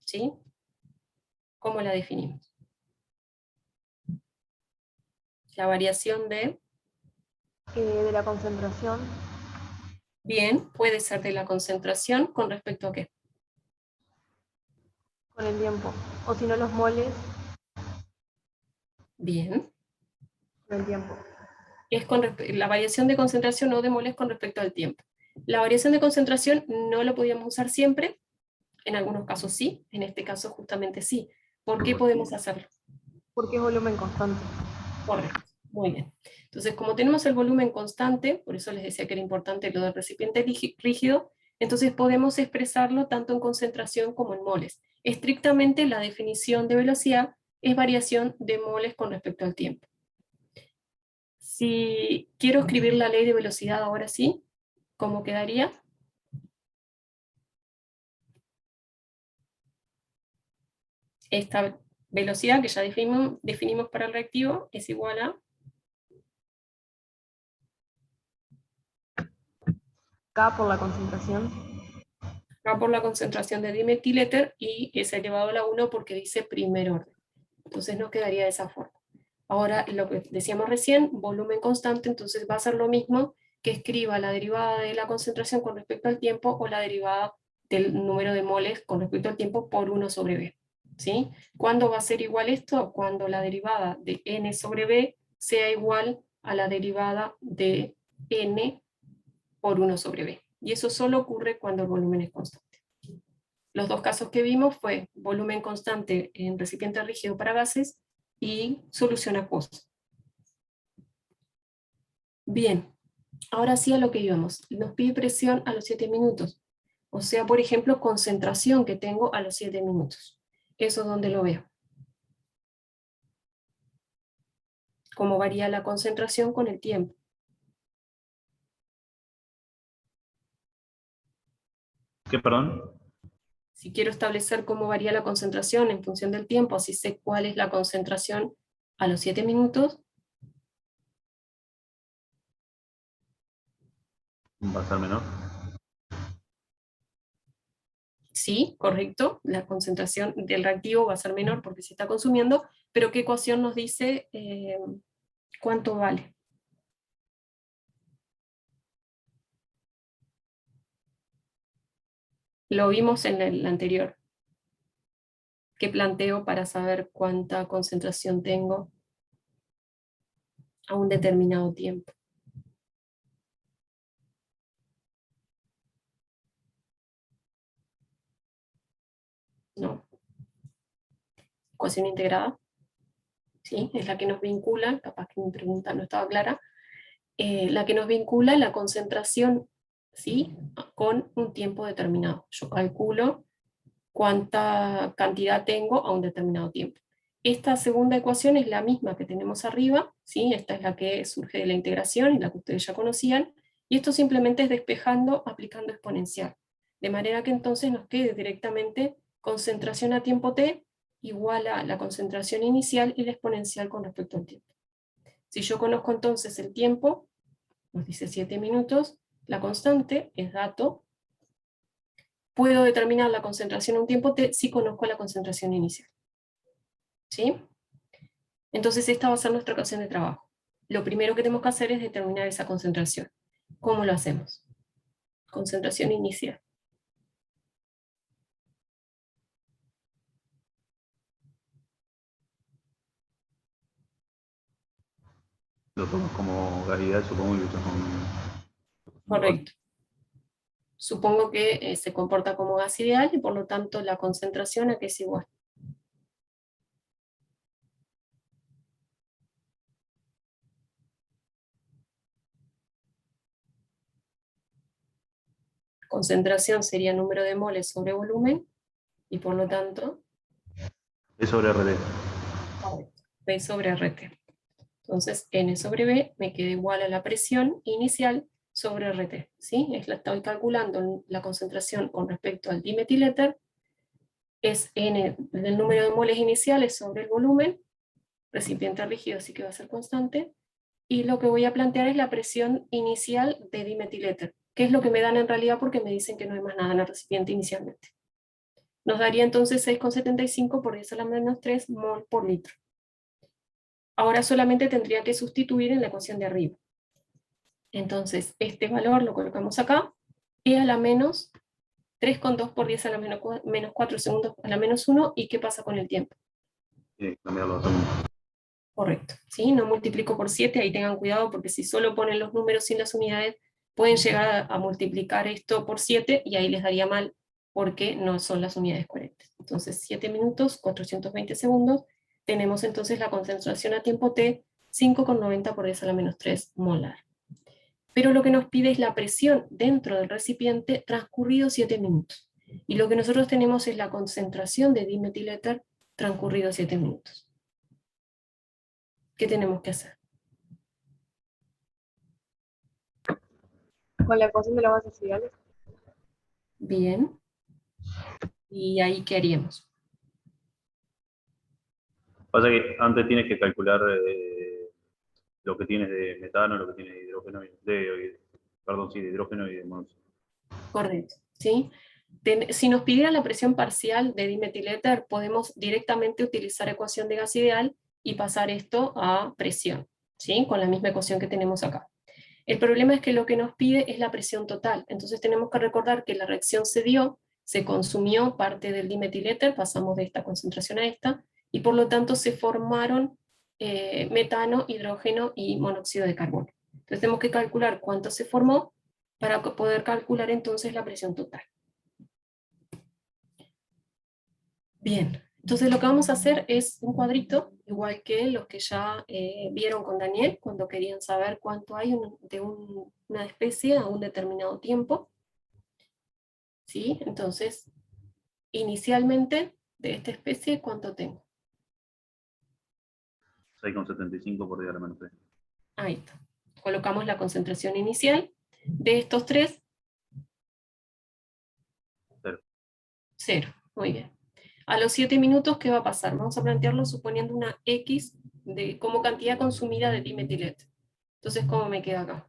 ¿Sí? ¿Cómo la definimos? La variación de... De la concentración Bien, puede ser de la concentración con respecto a qué. con el tiempo. O si no, los moles Bien. con el tiempo. Es con la variación de concentración o de moles con respecto al tiempo. La variación de concentración no lo podíamos usar siempre, en algunos casos sí, en este caso justamente sí. ¿Por qué podemos hacerlo? Porque es volumen constante. Correcto, muy bien. Entonces, como tenemos el volumen constante, por eso les decía que era importante lo del recipiente rígido, entonces podemos expresarlo tanto en concentración como en moles. Estrictamente la definición de velocidad es variación de moles con respecto al tiempo. Si quiero escribir la ley de velocidad ahora sí, ¿cómo quedaría? Esta velocidad que ya definimos para el reactivo es igual a... K por la concentración. K por la concentración de dimetiléter y es elevado a la 1 porque dice primer orden. Entonces nos quedaría de esa forma. Ahora, lo que decíamos recién, volumen constante, entonces va a ser lo mismo que escriba la derivada de la concentración con respecto al tiempo o la derivada del número de moles con respecto al tiempo por 1 sobre B. ¿Sí? ¿Cuándo va a ser igual esto? Cuando la derivada de n sobre B sea igual a la derivada de n por 1 sobre B. Y eso solo ocurre cuando el volumen es constante. Los dos casos que vimos fue volumen constante en recipiente rígido para gases y solución acuosa. Bien, ahora sí a lo que íbamos. Nos pide presión a los 7 minutos. O sea, por ejemplo, concentración que tengo a los 7 minutos. ¿Eso dónde lo veo? ¿Cómo varía la concentración con el tiempo? ¿Qué, perdón? Si quiero establecer cómo varía la concentración en función del tiempo, así sé cuál es la concentración a los 7 minutos, ¿Va a ser menor? sí, correcto, la concentración del reactivo va a ser menor porque se está consumiendo, pero ¿qué ecuación nos dice cuánto vale? Lo vimos en el anterior, que planteo para saber cuánta concentración tengo a un determinado tiempo. ¿No? Ecuación integrada, ¿sí? Es la que nos vincula, capaz que mi pregunta no estaba clara, la que nos vincula la concentración, ¿sí? Con un tiempo determinado. Yo calculo cuánta cantidad tengo a un determinado tiempo. Esta segunda ecuación es la misma que tenemos arriba, ¿sí? Esta es la que surge de la integración y la que ustedes ya conocían, y esto simplemente es despejando aplicando exponencial, de manera que entonces nos quede directamente concentración a tiempo t igual a la concentración inicial y la exponencial con respecto al tiempo. Si yo conozco entonces el tiempo, nos dice 7 minutos, la constante es dato, puedo determinar la concentración a un tiempo t si conozco la concentración inicial. ¿Sí? Entonces esta va a ser nuestra ecuación de trabajo. Lo primero que tenemos que hacer es determinar esa concentración. ¿Cómo lo hacemos? Concentración inicial. Lo tomas como gas ideal, supongo, y lo usas con... Correcto. Supongo que se comporta como gas ideal y por lo tanto la concentración a que es igual. Concentración sería número de moles sobre volumen y por lo tanto Es sobre RT. P sobre RT. Entonces N sobre B me queda igual a la presión inicial sobre RT. ¿Sí? Estoy calculando la concentración con respecto al dimetiléter. Es N del número de moles iniciales sobre el volumen, recipiente rígido, así que va a ser constante, y lo que voy a plantear es la presión inicial de dimetiléter, que es lo que me dan en realidad porque me dicen que no hay más nada en el recipiente inicialmente. Nos daría entonces 6,75 por 10 a la menos 3 mol por litro. Ahora solamente tendría que sustituir en la ecuación de arriba. Entonces, este valor lo colocamos acá, e a la menos 3,2 por 10 a la menos 4 segundos a la menos 1, ¿y qué pasa con el tiempo? Tiene que cambiarlo a segundos. Correcto, ¿sí? No multiplico por 7, ahí tengan cuidado porque si solo ponen los números sin las unidades, pueden llegar a multiplicar esto por 7 y ahí les daría mal porque no son las unidades correctas. Entonces 7 minutos, 420 segundos, tenemos entonces la concentración a tiempo t, 5,90 por 10 a la menos 3 molar. Pero lo que nos pide es la presión dentro del recipiente transcurridos 7 minutos. Y lo que nosotros tenemos es la concentración de dimetiléter transcurridos 7 minutos. ¿Qué tenemos que hacer? Con la ecuación de las bases ideales. Bien. ¿Y ahí qué haríamos? Pasa que antes tienes que calcular lo que tienes de metano, lo que tienes de hidrógeno, perdón, sí, de hidrógeno y de monóxido. Correcto, ¿sí? Si nos pidiera la presión parcial de dimetiléter, podemos directamente utilizar ecuación de gas ideal y pasar esto a presión, ¿sí? Con la misma ecuación que tenemos acá. El problema es que lo que nos pide es la presión total, entonces tenemos que recordar que la reacción se dio, se consumió parte del dimetiléter, pasamos de esta concentración a esta, y por lo tanto se formaron metano, hidrógeno y monóxido de carbono. Entonces tenemos que calcular cuánto se formó para poder calcular entonces la presión total. Bien, entonces lo que vamos a hacer es un cuadrito, igual que los que ya vieron con Daniel, cuando querían saber cuánto hay de una especie a un determinado tiempo. ¿Sí? Entonces, inicialmente, de esta especie, ¿cuánto tengo? 6,75 por 10 a la menos 3. Ahí está. Colocamos la concentración inicial de estos tres. 0. 0. Muy bien. A los 7 minutos, ¿qué va a pasar? Vamos a plantearlo suponiendo una X como cantidad consumida de dimetiléter. Entonces, ¿cómo me queda acá?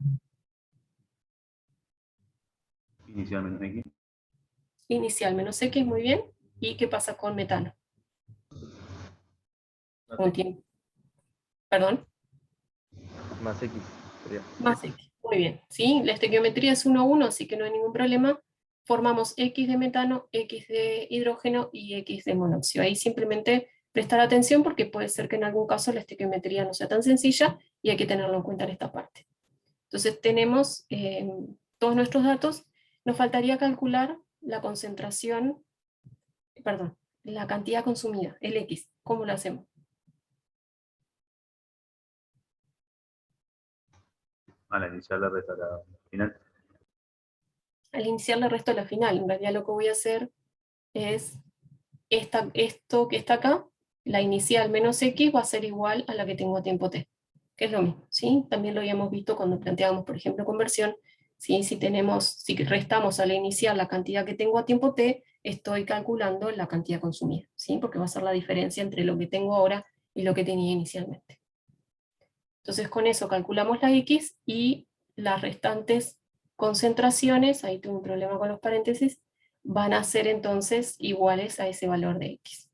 Inicial menos X. Inicial menos X, muy bien. ¿Y qué pasa con metano? Un tiempo. ¿Perdón? Más X. Sería. Más X. Muy bien. ¿Sí? La estequiometría es 1 a 1, así que no hay ningún problema. Formamos X de metano, X de hidrógeno y X de monóxido. Ahí simplemente prestar atención porque puede ser que en algún caso la estequiometría no sea tan sencilla y hay que tenerlo en cuenta en esta parte. Entonces tenemos todos nuestros datos. Nos faltaría calcular la concentración, perdón, la cantidad consumida, el X. ¿Cómo lo hacemos? A la inicial, la resta a la final. Al iniciar le resto a la final. En realidad lo que voy a hacer es esto que está acá, la inicial menos X va a ser igual a la que tengo a tiempo t, que es lo mismo, ¿sí? También lo habíamos visto cuando planteábamos, por ejemplo, conversión, ¿sí? Si restamos a la inicial la cantidad que tengo a tiempo t, estoy calculando la cantidad consumida, ¿sí? Porque va a ser la diferencia entre lo que tengo ahora y lo que tenía inicialmente. Entonces con eso calculamos la X y las restantes concentraciones, ahí tengo un problema con los paréntesis, van a ser entonces iguales a ese valor de X.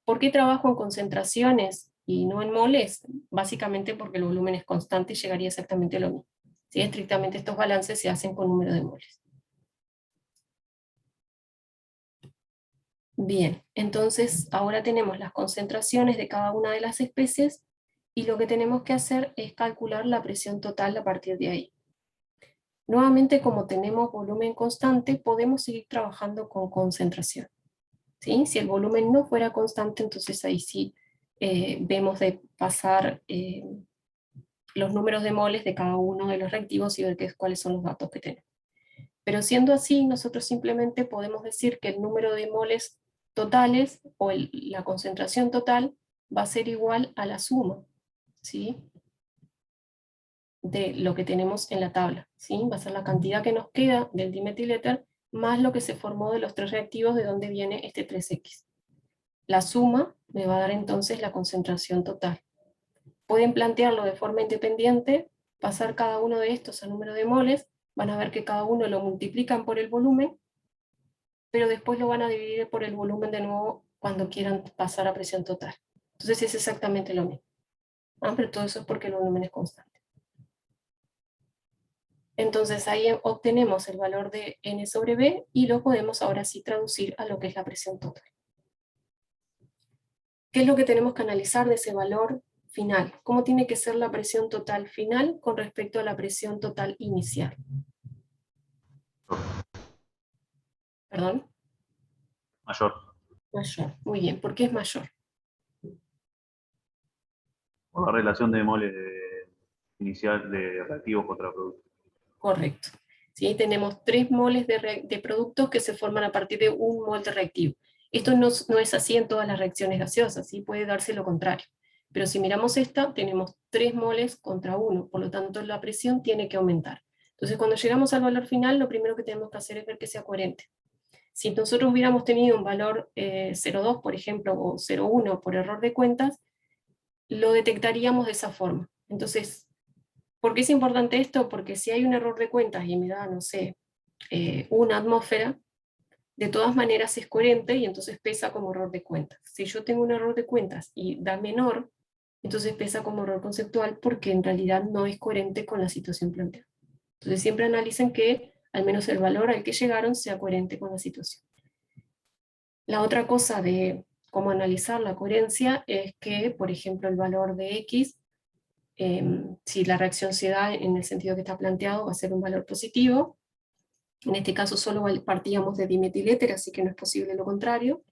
¿Por qué trabajo en concentraciones y no en moles? Básicamente porque el volumen es constante y llegaría exactamente a lo mismo. ¿Sí? Estrictamente estos balances se hacen con número de moles. Bien, entonces ahora tenemos las concentraciones de cada una de las especies y lo que tenemos que hacer es calcular la presión total a partir de ahí. Nuevamente, como tenemos volumen constante, podemos seguir trabajando con concentración. ¿Sí? Si el volumen no fuera constante, entonces ahí sí vemos de pasar los números de moles de cada uno de los reactivos y ver cuáles son los datos que tenemos. Pero siendo así, nosotros simplemente podemos decir que el número de moles totales o la concentración total va a ser igual a la suma, ¿sí?, de lo que tenemos en la tabla, ¿sí? Va a ser la cantidad que nos queda del dimetiléter más lo que se formó de los tres reactivos de donde viene este 3X. La suma me va a dar entonces la concentración total. Pueden plantearlo de forma independiente, pasar cada uno de estos a número de moles, van a ver que cada uno lo multiplican por el volumen, pero después lo van a dividir por el volumen de nuevo cuando quieran pasar a presión total. Entonces es exactamente lo mismo. Pero todo eso es porque el volumen es constante. Entonces ahí obtenemos el valor de N sobre B y lo podemos ahora sí traducir a lo que es la presión total. ¿Qué es lo que tenemos que analizar de ese valor final? ¿Cómo tiene que ser la presión total final con respecto a la presión total inicial? ¿Perdón? Mayor. Mayor. Muy bien. ¿Por qué es mayor? Por la relación de moles inicial de reactivos contra productos. Correcto. ¿Sí? Tenemos 3 moles de productos que se forman a partir de 1 mol de reactivo. Esto no es así en todas las reacciones gaseosas, ¿sí? Puede darse lo contrario. Pero si miramos esta, tenemos 3 moles contra 1, por lo tanto la presión tiene que aumentar. Entonces cuando llegamos al valor final, lo primero que tenemos que hacer es ver que sea coherente. Si nosotros hubiéramos tenido un valor 0,2, por ejemplo, o 0,1 por error de cuentas, lo detectaríamos de esa forma. Entonces, ¿por qué es importante esto? Porque si hay un error de cuentas y me da, no sé, una atmósfera, de todas maneras es coherente y entonces pesa como error de cuentas. Si yo tengo un error de cuentas y da menor, entonces pesa como error conceptual porque en realidad no es coherente con la situación planteada. Entonces siempre analicen que al menos el valor al que llegaron sea coherente con la situación. La otra cosa de cómo analizar la coherencia es que, por ejemplo, el valor de X, si la reacción se da en el sentido que está planteado, va a ser un valor positivo. En este caso solo partíamos de dimetiléter, así que no es posible lo contrario.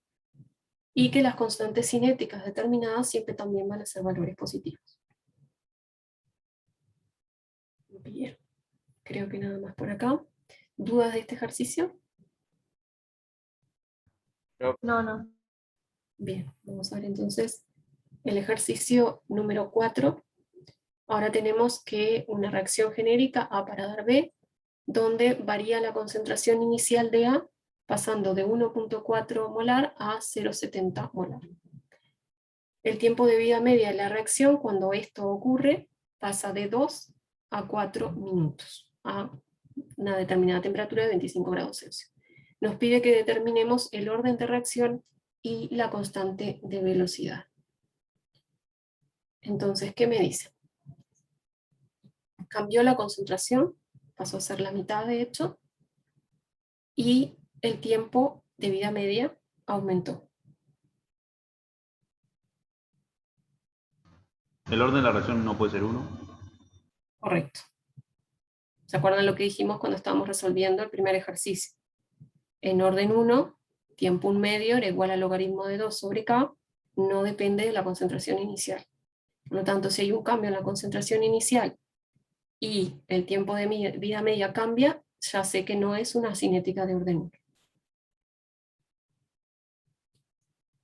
Y que las constantes cinéticas determinadas siempre también van a ser valores positivos. Bien, creo que nada más por acá. ¿Dudas de este ejercicio? No. Bien, vamos a ver entonces el ejercicio número 4. Ahora tenemos que una reacción genérica A para dar B, donde varía la concentración inicial de A, pasando de 1.4 molar a 0.70 molar. El tiempo de vida media de la reacción, cuando esto ocurre, pasa de 2 a 4 minutos, a una determinada temperatura de 25 grados Celsius. Nos pide que determinemos el orden de reacción y la constante de velocidad. Entonces, ¿qué me dice? Cambió la concentración, pasó a ser la mitad de hecho, y el tiempo de vida media aumentó. El orden de la reacción no puede ser 1. Correcto. ¿Se acuerdan lo que dijimos cuando estábamos resolviendo el primer ejercicio? En orden 1, tiempo 1 medio era igual al logaritmo de 2 sobre K, no depende de la concentración inicial. Por lo tanto, si hay un cambio en la concentración inicial y el tiempo de vida media cambia, ya sé que no es una cinética de orden 1.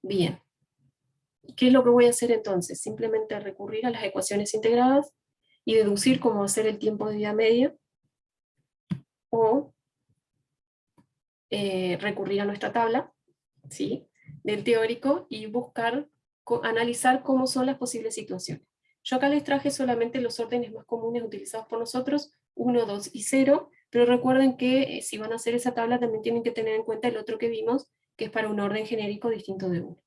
Bien. ¿Qué es lo que voy a hacer entonces? Simplemente recurrir a las ecuaciones integradas y deducir cómo va a ser el tiempo de vida media, o recurrir a nuestra tabla, ¿sí?, del teórico y buscar, analizar cómo son las posibles situaciones. Yo acá les traje solamente los órdenes más comunes utilizados por nosotros, 1, 2 y 0, pero recuerden que si van a hacer esa tabla también tienen que tener en cuenta el otro que vimos, que es para un orden genérico distinto de 1.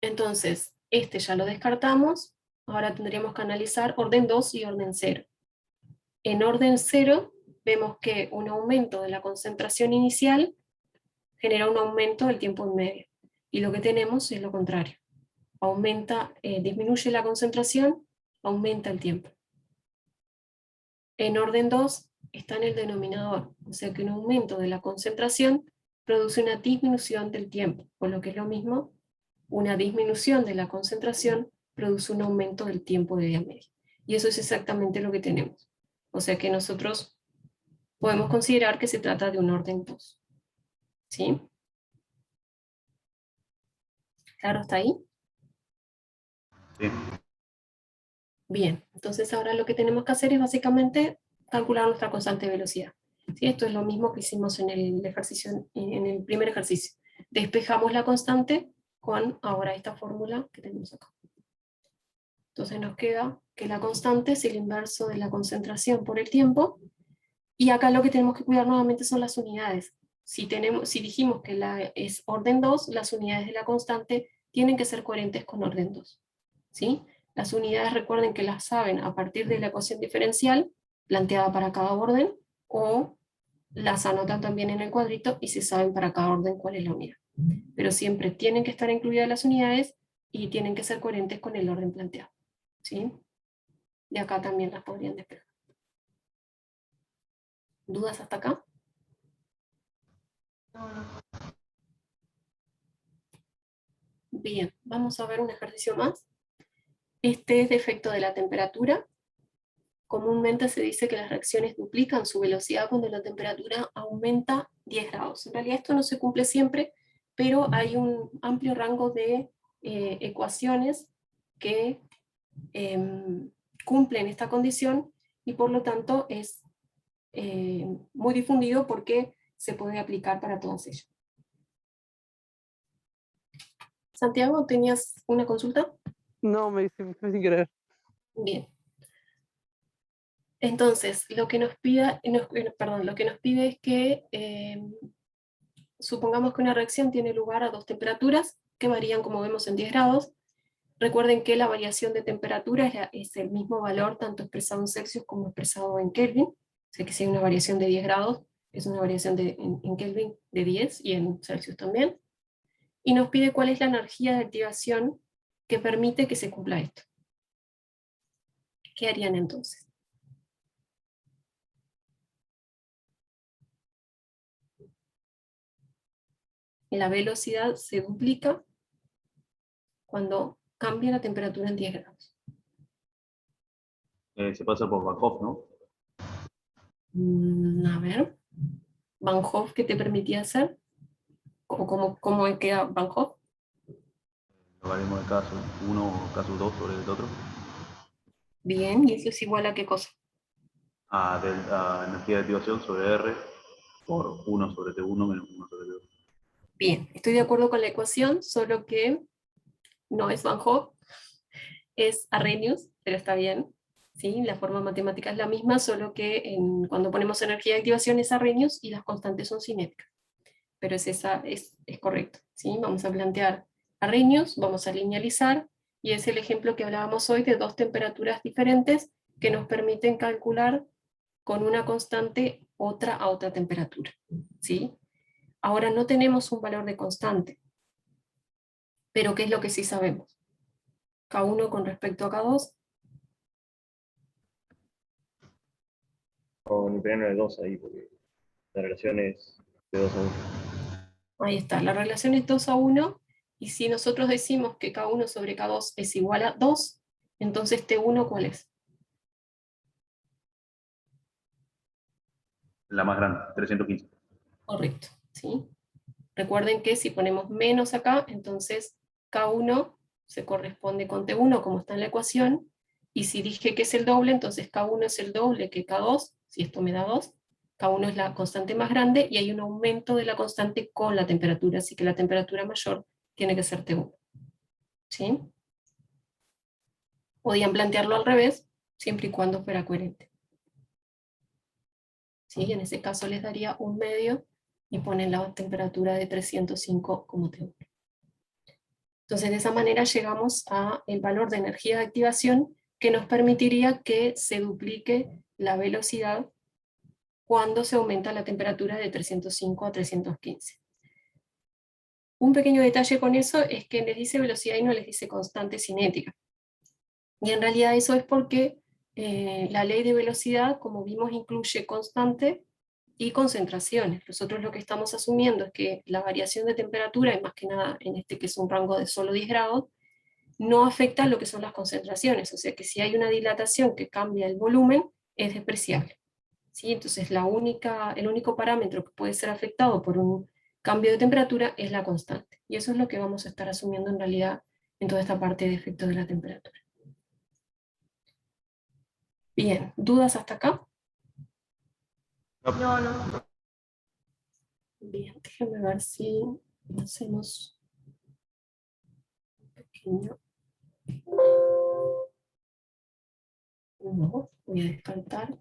Entonces, este ya lo descartamos, ahora tendríamos que analizar orden 2 y orden 0. En orden 0 vemos que un aumento de la concentración inicial genera un aumento del tiempo en medio, y lo que tenemos es lo contrario. Disminuye la concentración, aumenta el tiempo. En orden 2 está en el denominador, o sea que un aumento de la concentración produce una disminución del tiempo, por lo que es lo mismo, una disminución de la concentración produce un aumento del tiempo de día medio. Y eso es exactamente lo que tenemos. O sea que nosotros podemos considerar que se trata de un orden 2. ¿Sí? ¿Claro hasta ahí? Sí. Bien, entonces ahora lo que tenemos que hacer es básicamente calcular nuestra constante de velocidad. ¿Sí? Esto es lo mismo que hicimos en el ejercicio, en el primer ejercicio. Despejamos la constante con ahora esta fórmula que tenemos acá. Entonces nos queda que la constante es el inverso de la concentración por el tiempo, y acá lo que tenemos que cuidar nuevamente son las unidades. Si dijimos que es orden 2, las unidades de la constante tienen que ser coherentes con orden 2. ¿Sí? Las unidades, recuerden que las saben a partir de la ecuación diferencial planteada para cada orden, o las anotan también en el cuadrito y se saben para cada orden cuál es la unidad. Pero siempre tienen que estar incluidas las unidades y tienen que ser coherentes con el orden planteado. ¿Sí? Y acá también las podrían despejar. ¿Dudas hasta acá? Bien, vamos a ver un ejercicio más. Este es de efecto de la temperatura. Comúnmente se dice que las reacciones duplican su velocidad cuando la temperatura aumenta 10 grados. En realidad esto no se cumple siempre, pero hay un amplio rango de ecuaciones que cumplen esta condición, y por lo tanto es muy difundido porque se puede aplicar para todas ellas. Santiago, ¿tenías una consulta? No, me fue sin querer. Bien. Entonces, lo que nos pide es que supongamos que una reacción tiene lugar a dos temperaturas que varían, como vemos, en 10 grados. Recuerden que la variación de temperatura es el mismo valor tanto expresado en Celsius como expresado en Kelvin. O sea que si hay una variación de 10 grados, es una variación en Kelvin de 10 y en Celsius también. Y nos pide cuál es la energía de activación que permite que se cumpla esto. ¿Qué harían entonces? La velocidad se duplica cuando cambia la temperatura en 10 grados. Se pasa por Van Hoff, ¿no? A ver, Van Hoff, ¿qué te permitía hacer? ¿Cómo queda Van Hoff? Logaritmo de caso 1 o caso 2 sobre el otro. Bien, ¿y eso es igual a qué cosa? A energía de activación sobre R por 1 sobre T1 menos 1 sobre T2. Bien, estoy de acuerdo con la ecuación, solo que no es Van Hoff, es Arrhenius, pero está bien. ¿Sí? La forma matemática es la misma, solo que cuando ponemos energía de activación es Arrhenius y las constantes son cinéticas. Pero es correcto. ¿Sí? Vamos a plantear Arrhenius, vamos a linealizar, y es el ejemplo que hablábamos hoy de dos temperaturas diferentes que nos permiten calcular con una constante a otra temperatura. ¿Sí? Ahora no tenemos un valor de constante, pero ¿qué es lo que sí sabemos? K1 con respecto a K2. Con primero de 2 ahí, porque la relación es de 2 a 1. Ahí está, la relación es 2 a 1, y si nosotros decimos que K1 sobre K2 es igual a 2, entonces T1, ¿cuál es? La más grande, 315. Correcto, ¿sí? Recuerden que si ponemos menos acá, entonces K1 se corresponde con T1 como está en la ecuación, y si dije que es el doble, entonces K1 es el doble que K2, si esto me da 2, K1 es la constante más grande, y hay un aumento de la constante con la temperatura, así que la temperatura mayor tiene que ser T1. ¿Sí? Podían plantearlo al revés, siempre y cuando fuera coherente. ¿Sí? En ese caso les daría un medio y ponen la temperatura de 305 como T1. Entonces de esa manera llegamos al valor de energía de activación que nos permitiría que se duplique la velocidad cuando se aumenta la temperatura de 305 a 315. Un pequeño detalle con eso es que les dice velocidad y no les dice constante cinética. Y en realidad eso es porque la ley de velocidad, como vimos, incluye constante y concentraciones. Nosotros lo que estamos asumiendo es que la variación de temperatura, y más que nada en este que es un rango de solo 10 grados, no afecta lo que son las concentraciones, o sea que si hay una dilatación que cambia el volumen, es despreciable. ¿Sí? Entonces el único parámetro que puede ser afectado por un cambio de temperatura es la constante, y eso es lo que vamos a estar asumiendo en realidad en toda esta parte de efecto de la temperatura. Bien, ¿dudas hasta acá? No. Bien, déjenme ver si hacemos un pequeño... No, voy a descartar.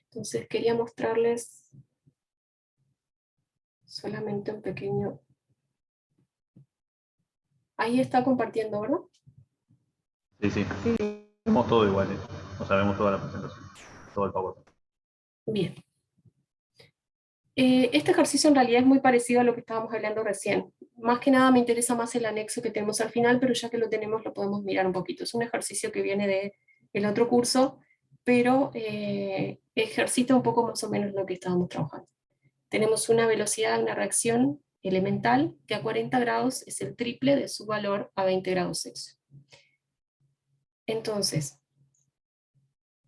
Entonces quería mostrarles solamente un pequeño... Ahí está compartiendo, ¿verdad? Sí, sí. Vemos todo igual, ¿eh? O sea, vemos toda la presentación, todo el PowerPoint. Bien. Este ejercicio en realidad es muy parecido a lo que estábamos hablando recién. Más que nada me interesa más el anexo que tenemos al final, pero ya que lo tenemos lo podemos mirar un poquito. Es un ejercicio que viene del otro curso, pero ejercita un poco más o menos lo que estábamos trabajando. Tenemos una velocidad de una reacción elemental que a 40 grados es el triple de su valor a 20 grados Celsius. Entonces,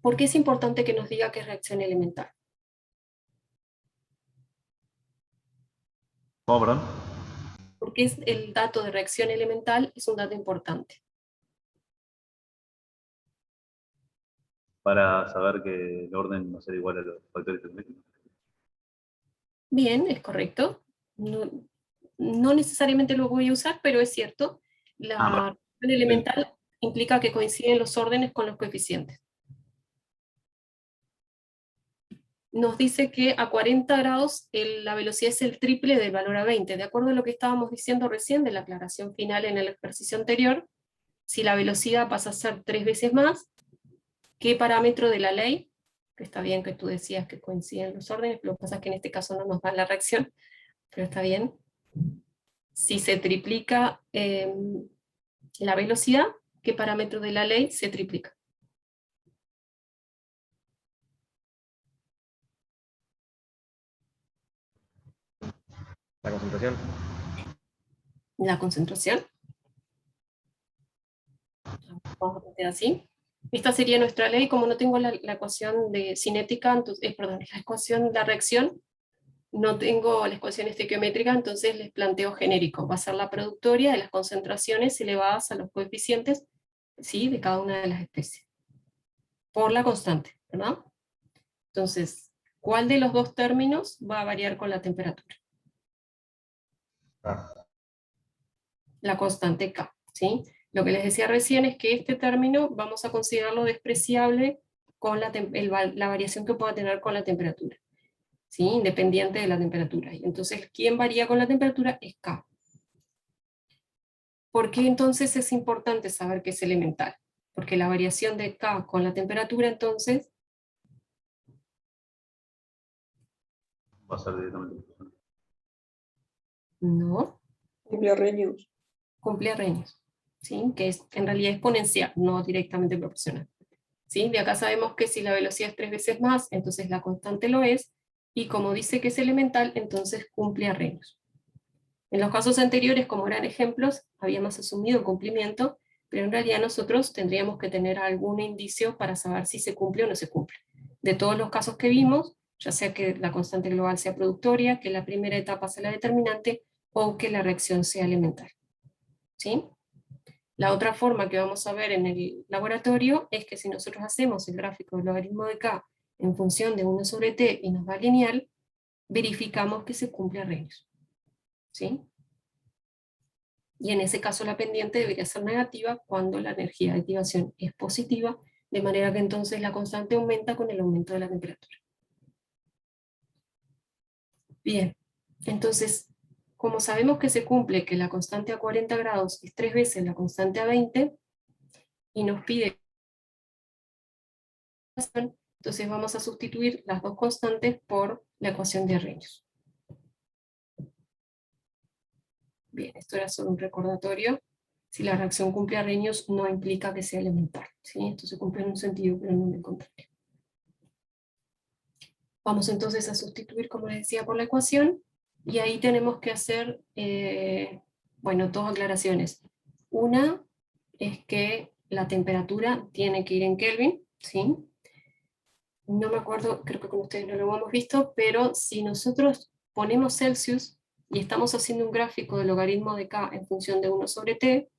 ¿por qué es importante que nos diga que es reacción elemental? ¿Cómo, perdón? Porque el dato de reacción elemental es un dato importante. Para saber que el orden va a ser igual a los factores geométricos. Bien, es correcto. No necesariamente lo voy a usar, pero es cierto. La reacción elemental implica que coinciden los órdenes con los coeficientes. Nos dice que a 40 grados la velocidad es el triple del valor a 20. De acuerdo a lo que estábamos diciendo recién de la aclaración final en el ejercicio anterior, si la velocidad pasa a ser 3 veces más, ¿qué parámetro de la ley? Que está bien que tú decías que coinciden los órdenes, pero lo que pasa es que en este caso no nos da la reacción, pero está bien. Si se triplica la velocidad, ¿qué parámetro de la ley se triplica? La concentración. La concentración. Vamos a plantear así. Esta sería nuestra ley. Como no tengo la ecuación de cinética, entonces, perdón, la ecuación de la reacción, no tengo la ecuación estequiométrica, entonces les planteo genérico. Va a ser la productoria de las concentraciones elevadas a los coeficientes, ¿sí?, de cada una de las especies, por la constante, ¿verdad? Entonces, ¿cuál de los dos términos va a variar con la temperatura? La constante K, ¿sí? Lo que les decía recién es que este término vamos a considerarlo despreciable con la variación que pueda tener con la temperatura, ¿sí? Independiente de la temperatura. Y entonces, ¿quién varía con la temperatura? Es K. ¿Por qué entonces es importante saber que es elemental? Porque la variación de K con la temperatura, entonces, Va a ser directamente. no Cumple Arrhenius. cumple Arrhenius, ¿sí? Que es en realidad exponencial, no directamente proporcional. ¿Sí? De acá sabemos que si la velocidad es 3 veces más, entonces la constante lo es, y como dice que es elemental, entonces cumple Arrhenius. En los casos anteriores, como eran ejemplos, habíamos asumido el cumplimiento, pero en realidad nosotros tendríamos que tener algún indicio para saber si se cumple o no se cumple. De todos los casos que vimos, ya sea que la constante global sea productoria, que la primera etapa sea la determinante, o que la reacción sea elemental. ¿Sí? La otra forma que vamos a ver en el laboratorio es que si nosotros hacemos el gráfico del logaritmo de K en función de 1 sobre t y nos da lineal, verificamos que se cumple Arrhenius. ¿Sí? Y en ese caso la pendiente debería ser negativa cuando la energía de activación es positiva, de manera que entonces la constante aumenta con el aumento de la temperatura. Bien, entonces, como sabemos que se cumple que la constante a 40 grados es 3 veces la constante a 20, y nos pide, entonces vamos a sustituir las dos constantes por la ecuación de Arrhenius. Bien, esto era solo un recordatorio. Si la reacción cumple Arrhenius no implica que sea elemental, ¿sí? Esto se cumple en un sentido, pero no en el contrario. Vamos entonces a sustituir, como les decía, por la ecuación, y ahí tenemos que hacer, bueno, dos aclaraciones. Una es que la temperatura tiene que ir en Kelvin, ¿sí? No me acuerdo, creo que con ustedes no lo hemos visto, pero si nosotros ponemos Celsius y estamos haciendo un gráfico del logaritmo de K en función de 1 sobre T,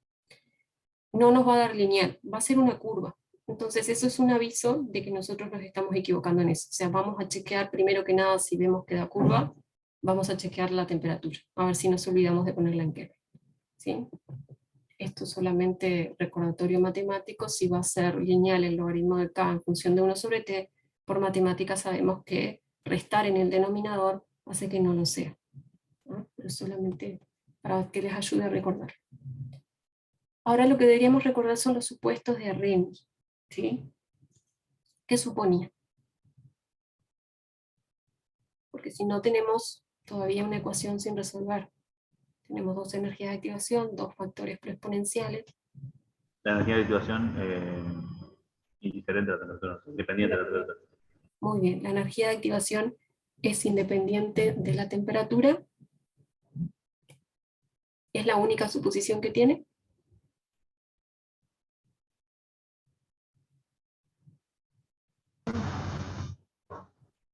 no nos va a dar lineal, va a ser una curva. Entonces eso es un aviso de que nosotros nos estamos equivocando en eso. O sea, vamos a chequear primero que nada si vemos que da curva, vamos a chequear la temperatura, a ver si nos olvidamos de ponerla en Kelvin, ¿sí? Esto es solamente recordatorio matemático. Si va a ser lineal el logaritmo de K en función de 1 sobre T, por matemática sabemos que restar en el denominador hace que no lo sea, ¿no? Pero solamente para que les ayude a recordar. Ahora lo que deberíamos recordar son los supuestos de Arrhenius, ¿sí? ¿Qué suponía? Porque si no tenemos todavía una ecuación sin resolver. Tenemos dos energías de activación, dos factores preexponenciales. La energía de activación indiferente a la temperatura, independiente de la temperatura. Muy bien, la energía de activación es independiente de la temperatura. ¿Es la única suposición que tiene?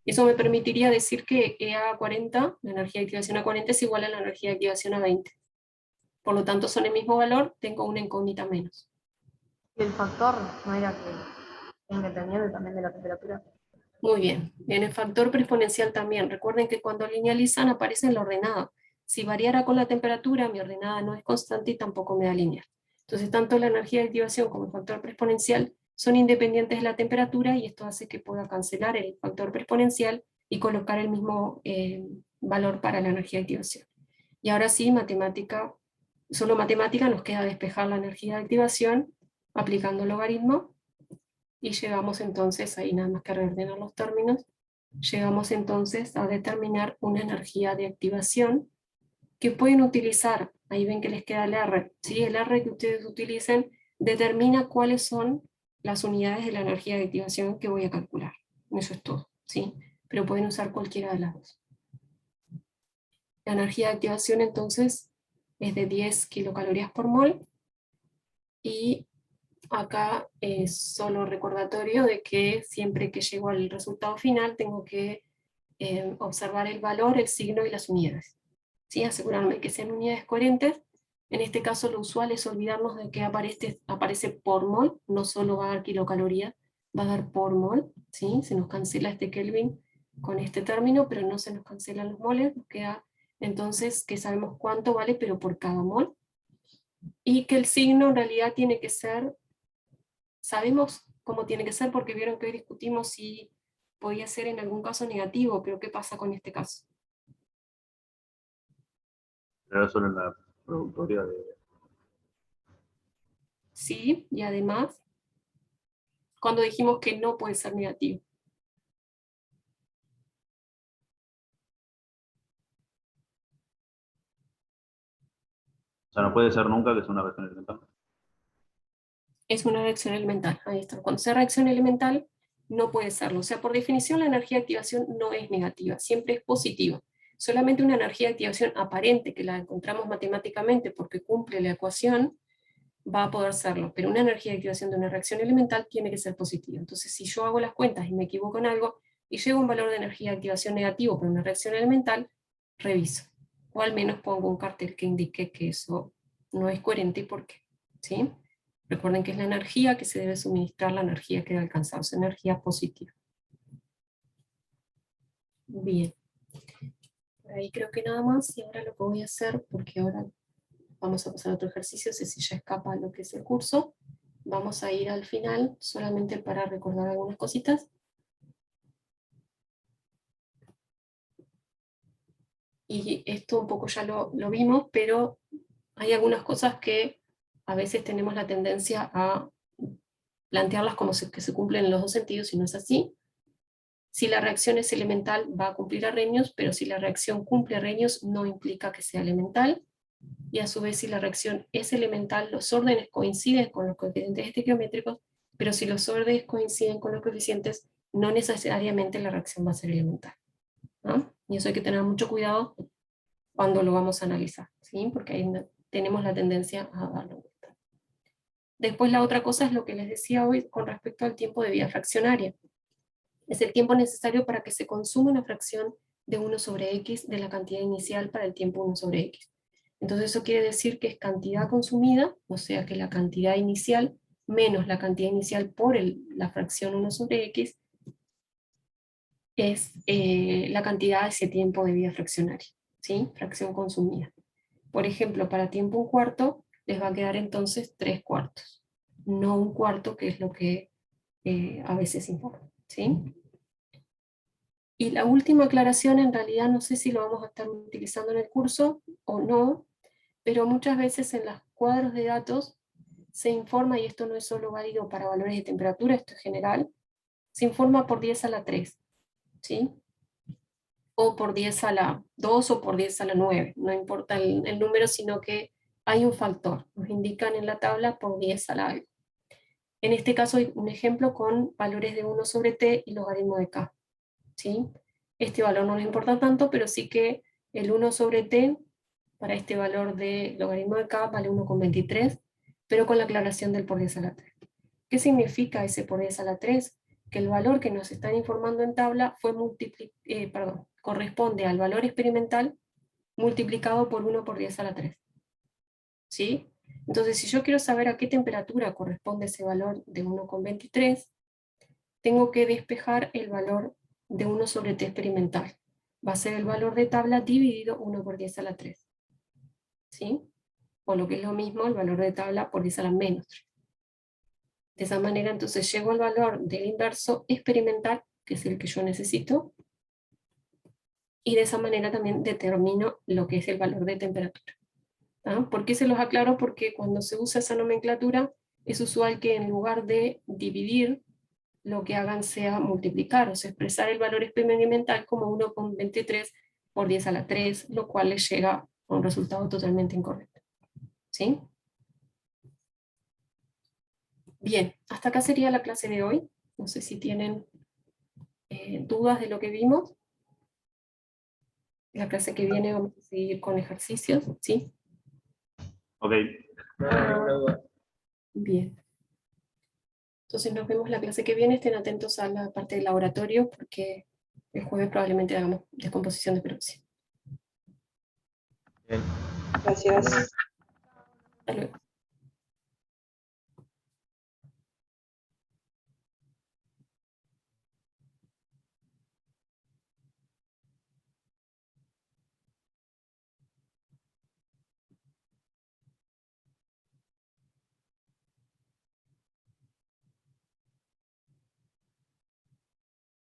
Eso me permitiría decir que E a 40, la energía de activación a 40, es igual a la energía de activación a 20. Por lo tanto, son el mismo valor, tengo una incógnita menos. Y el factor no era que es independiente también de la temperatura. Muy bien. En el factor preexponencial también. Recuerden que cuando linealizan aparece en la ordenada. Si variara con la temperatura, mi ordenada no es constante y tampoco me da lineal. Entonces, tanto la energía de activación como el factor preexponencial son independientes de la temperatura, y esto hace que pueda cancelar el factor preexponencial y colocar el mismo valor para la energía de activación. Y ahora sí, matemática, solo matemática, nos queda despejar la energía de activación aplicando el logaritmo, y llegamos entonces, ahí nada más que reordenar los términos, llegamos entonces a determinar una energía de activación que pueden utilizar. Ahí ven que les queda el R, ¿sí? El R que ustedes utilicen determina cuáles son las unidades de la energía de activación que voy a calcular. Eso es todo, ¿sí? Pero pueden usar cualquiera de las dos. La energía de activación entonces es de 10 kilocalorías por mol, y acá es solo recordatorio de que siempre que llego al resultado final tengo que observar el valor, el signo y las unidades, ¿sí? Asegurarme que sean unidades coherentes. En este caso lo usual es olvidarnos de que aparece por mol, no solo va a dar kilocaloría, va a dar por mol, ¿sí? Se nos cancela este Kelvin con este término, pero no se nos cancelan los moles, nos queda entonces que sabemos cuánto vale, pero por cada mol, y que el signo en realidad tiene que ser, sabemos cómo tiene que ser porque vieron que hoy discutimos si podía ser en algún caso negativo, pero ¿qué pasa con este caso? Era solo en la productoria de... Sí, y además, cuando dijimos que no puede ser negativo. O sea, no puede ser nunca que sea una reacción elemental. Es una reacción elemental, ahí está. Cuando sea reacción elemental, no puede serlo. O sea, por definición la energía de activación no es negativa, siempre es positiva. Solamente una energía de activación aparente, que la encontramos matemáticamente porque cumple la ecuación, va a poder serlo, pero una energía de activación de una reacción elemental tiene que ser positiva. Entonces, si yo hago las cuentas y me equivoco en algo, y llego a un valor de energía de activación negativo por una reacción elemental, reviso. O al menos pongo un cartel que indique que eso no es coherente y por qué, ¿sí? Recuerden que es la energía que se debe suministrar, la energía que debe alcanzarse, energía positiva. Bien. Por ahí creo que nada más, y ahora lo que voy a hacer, porque ahora vamos a pasar a otro ejercicio, si ya escapa lo que es el curso. Vamos a ir al final, solamente para recordar algunas cositas. Y esto un poco ya lo vimos, pero hay algunas cosas que a veces tenemos la tendencia a plantearlas como que se cumplen en los dos sentidos, y no es así. Si la reacción es elemental, va a cumplir arreglos, pero si la reacción cumple arreglos, no implica que sea elemental. Y a su vez, si la reacción es elemental, los órdenes coinciden con los coeficientes estequiométricos, pero si los órdenes coinciden con los coeficientes, no necesariamente la reacción va a ser elemental, ¿no? Y eso hay que tener mucho cuidado cuando lo vamos a analizar, ¿sí? Porque ahí tenemos la tendencia a darlo vuelta. Después la otra cosa es lo que les decía hoy con respecto al tiempo de vida fraccionaria. Es el tiempo necesario para que se consuma una fracción de 1 sobre x de la cantidad inicial para el tiempo 1 sobre x. Entonces eso quiere decir que es cantidad consumida, o sea que la cantidad inicial menos la cantidad inicial por la fracción 1 sobre x es la cantidad de ese tiempo de vida fraccionaria, ¿sí? Fracción consumida. Por ejemplo, para tiempo 1/4 les va a quedar entonces 3/4, no 1/4, que es lo que a veces informa, ¿sí? Y la última aclaración, en realidad no sé si lo vamos a estar utilizando en el curso o no, pero muchas veces en los cuadros de datos se informa, y esto no es solo válido para valores de temperatura, esto es general, se informa por 10 a la 3, ¿sí? O por 10 a la 2 o por 10 a la 9, no importa el número, sino que hay un factor, nos indican en la tabla por 10 a la algo. En este caso hay un ejemplo con valores de 1 sobre t y logaritmo de k, ¿sí? Este valor no nos importa tanto, pero sí que el 1 sobre t, para este valor de logaritmo de k, vale 1,23, pero con la aclaración del por 10 a la 3. ¿Qué significa ese por 10 a la 3? Que el valor que nos están informando en tabla corresponde al valor experimental multiplicado por 1 por 10 a la 3. ¿Sí? Entonces, si yo quiero saber a qué temperatura corresponde ese valor de 1,23, tengo que despejar el valor de 1 sobre t experimental. Va a ser el valor de tabla dividido 1 por 10 a la 3. ¿Sí? O lo que es lo mismo, el valor de tabla por 10 a la menos 3. De esa manera, entonces, llego al valor del inverso experimental, que es el que yo necesito, y de esa manera también determino lo que es el valor de temperatura. ¿Ah? ¿Por qué se los aclaro? Porque cuando se usa esa nomenclatura, es usual que en lugar de dividir, lo que hagan sea multiplicar, o sea, expresar el valor experimental como 1,23 por 10 a la 3, lo cual les llega a un resultado totalmente incorrecto. ¿Sí? Bien, hasta acá sería la clase de hoy. No sé si tienen dudas de lo que vimos. La clase que viene vamos a seguir con ejercicios, ¿sí? Ok. Bien. Entonces nos vemos la clase que viene. Estén atentos a la parte del laboratorio porque el jueves probablemente hagamos descomposición de peróxido. Bien. Gracias. Hasta luego.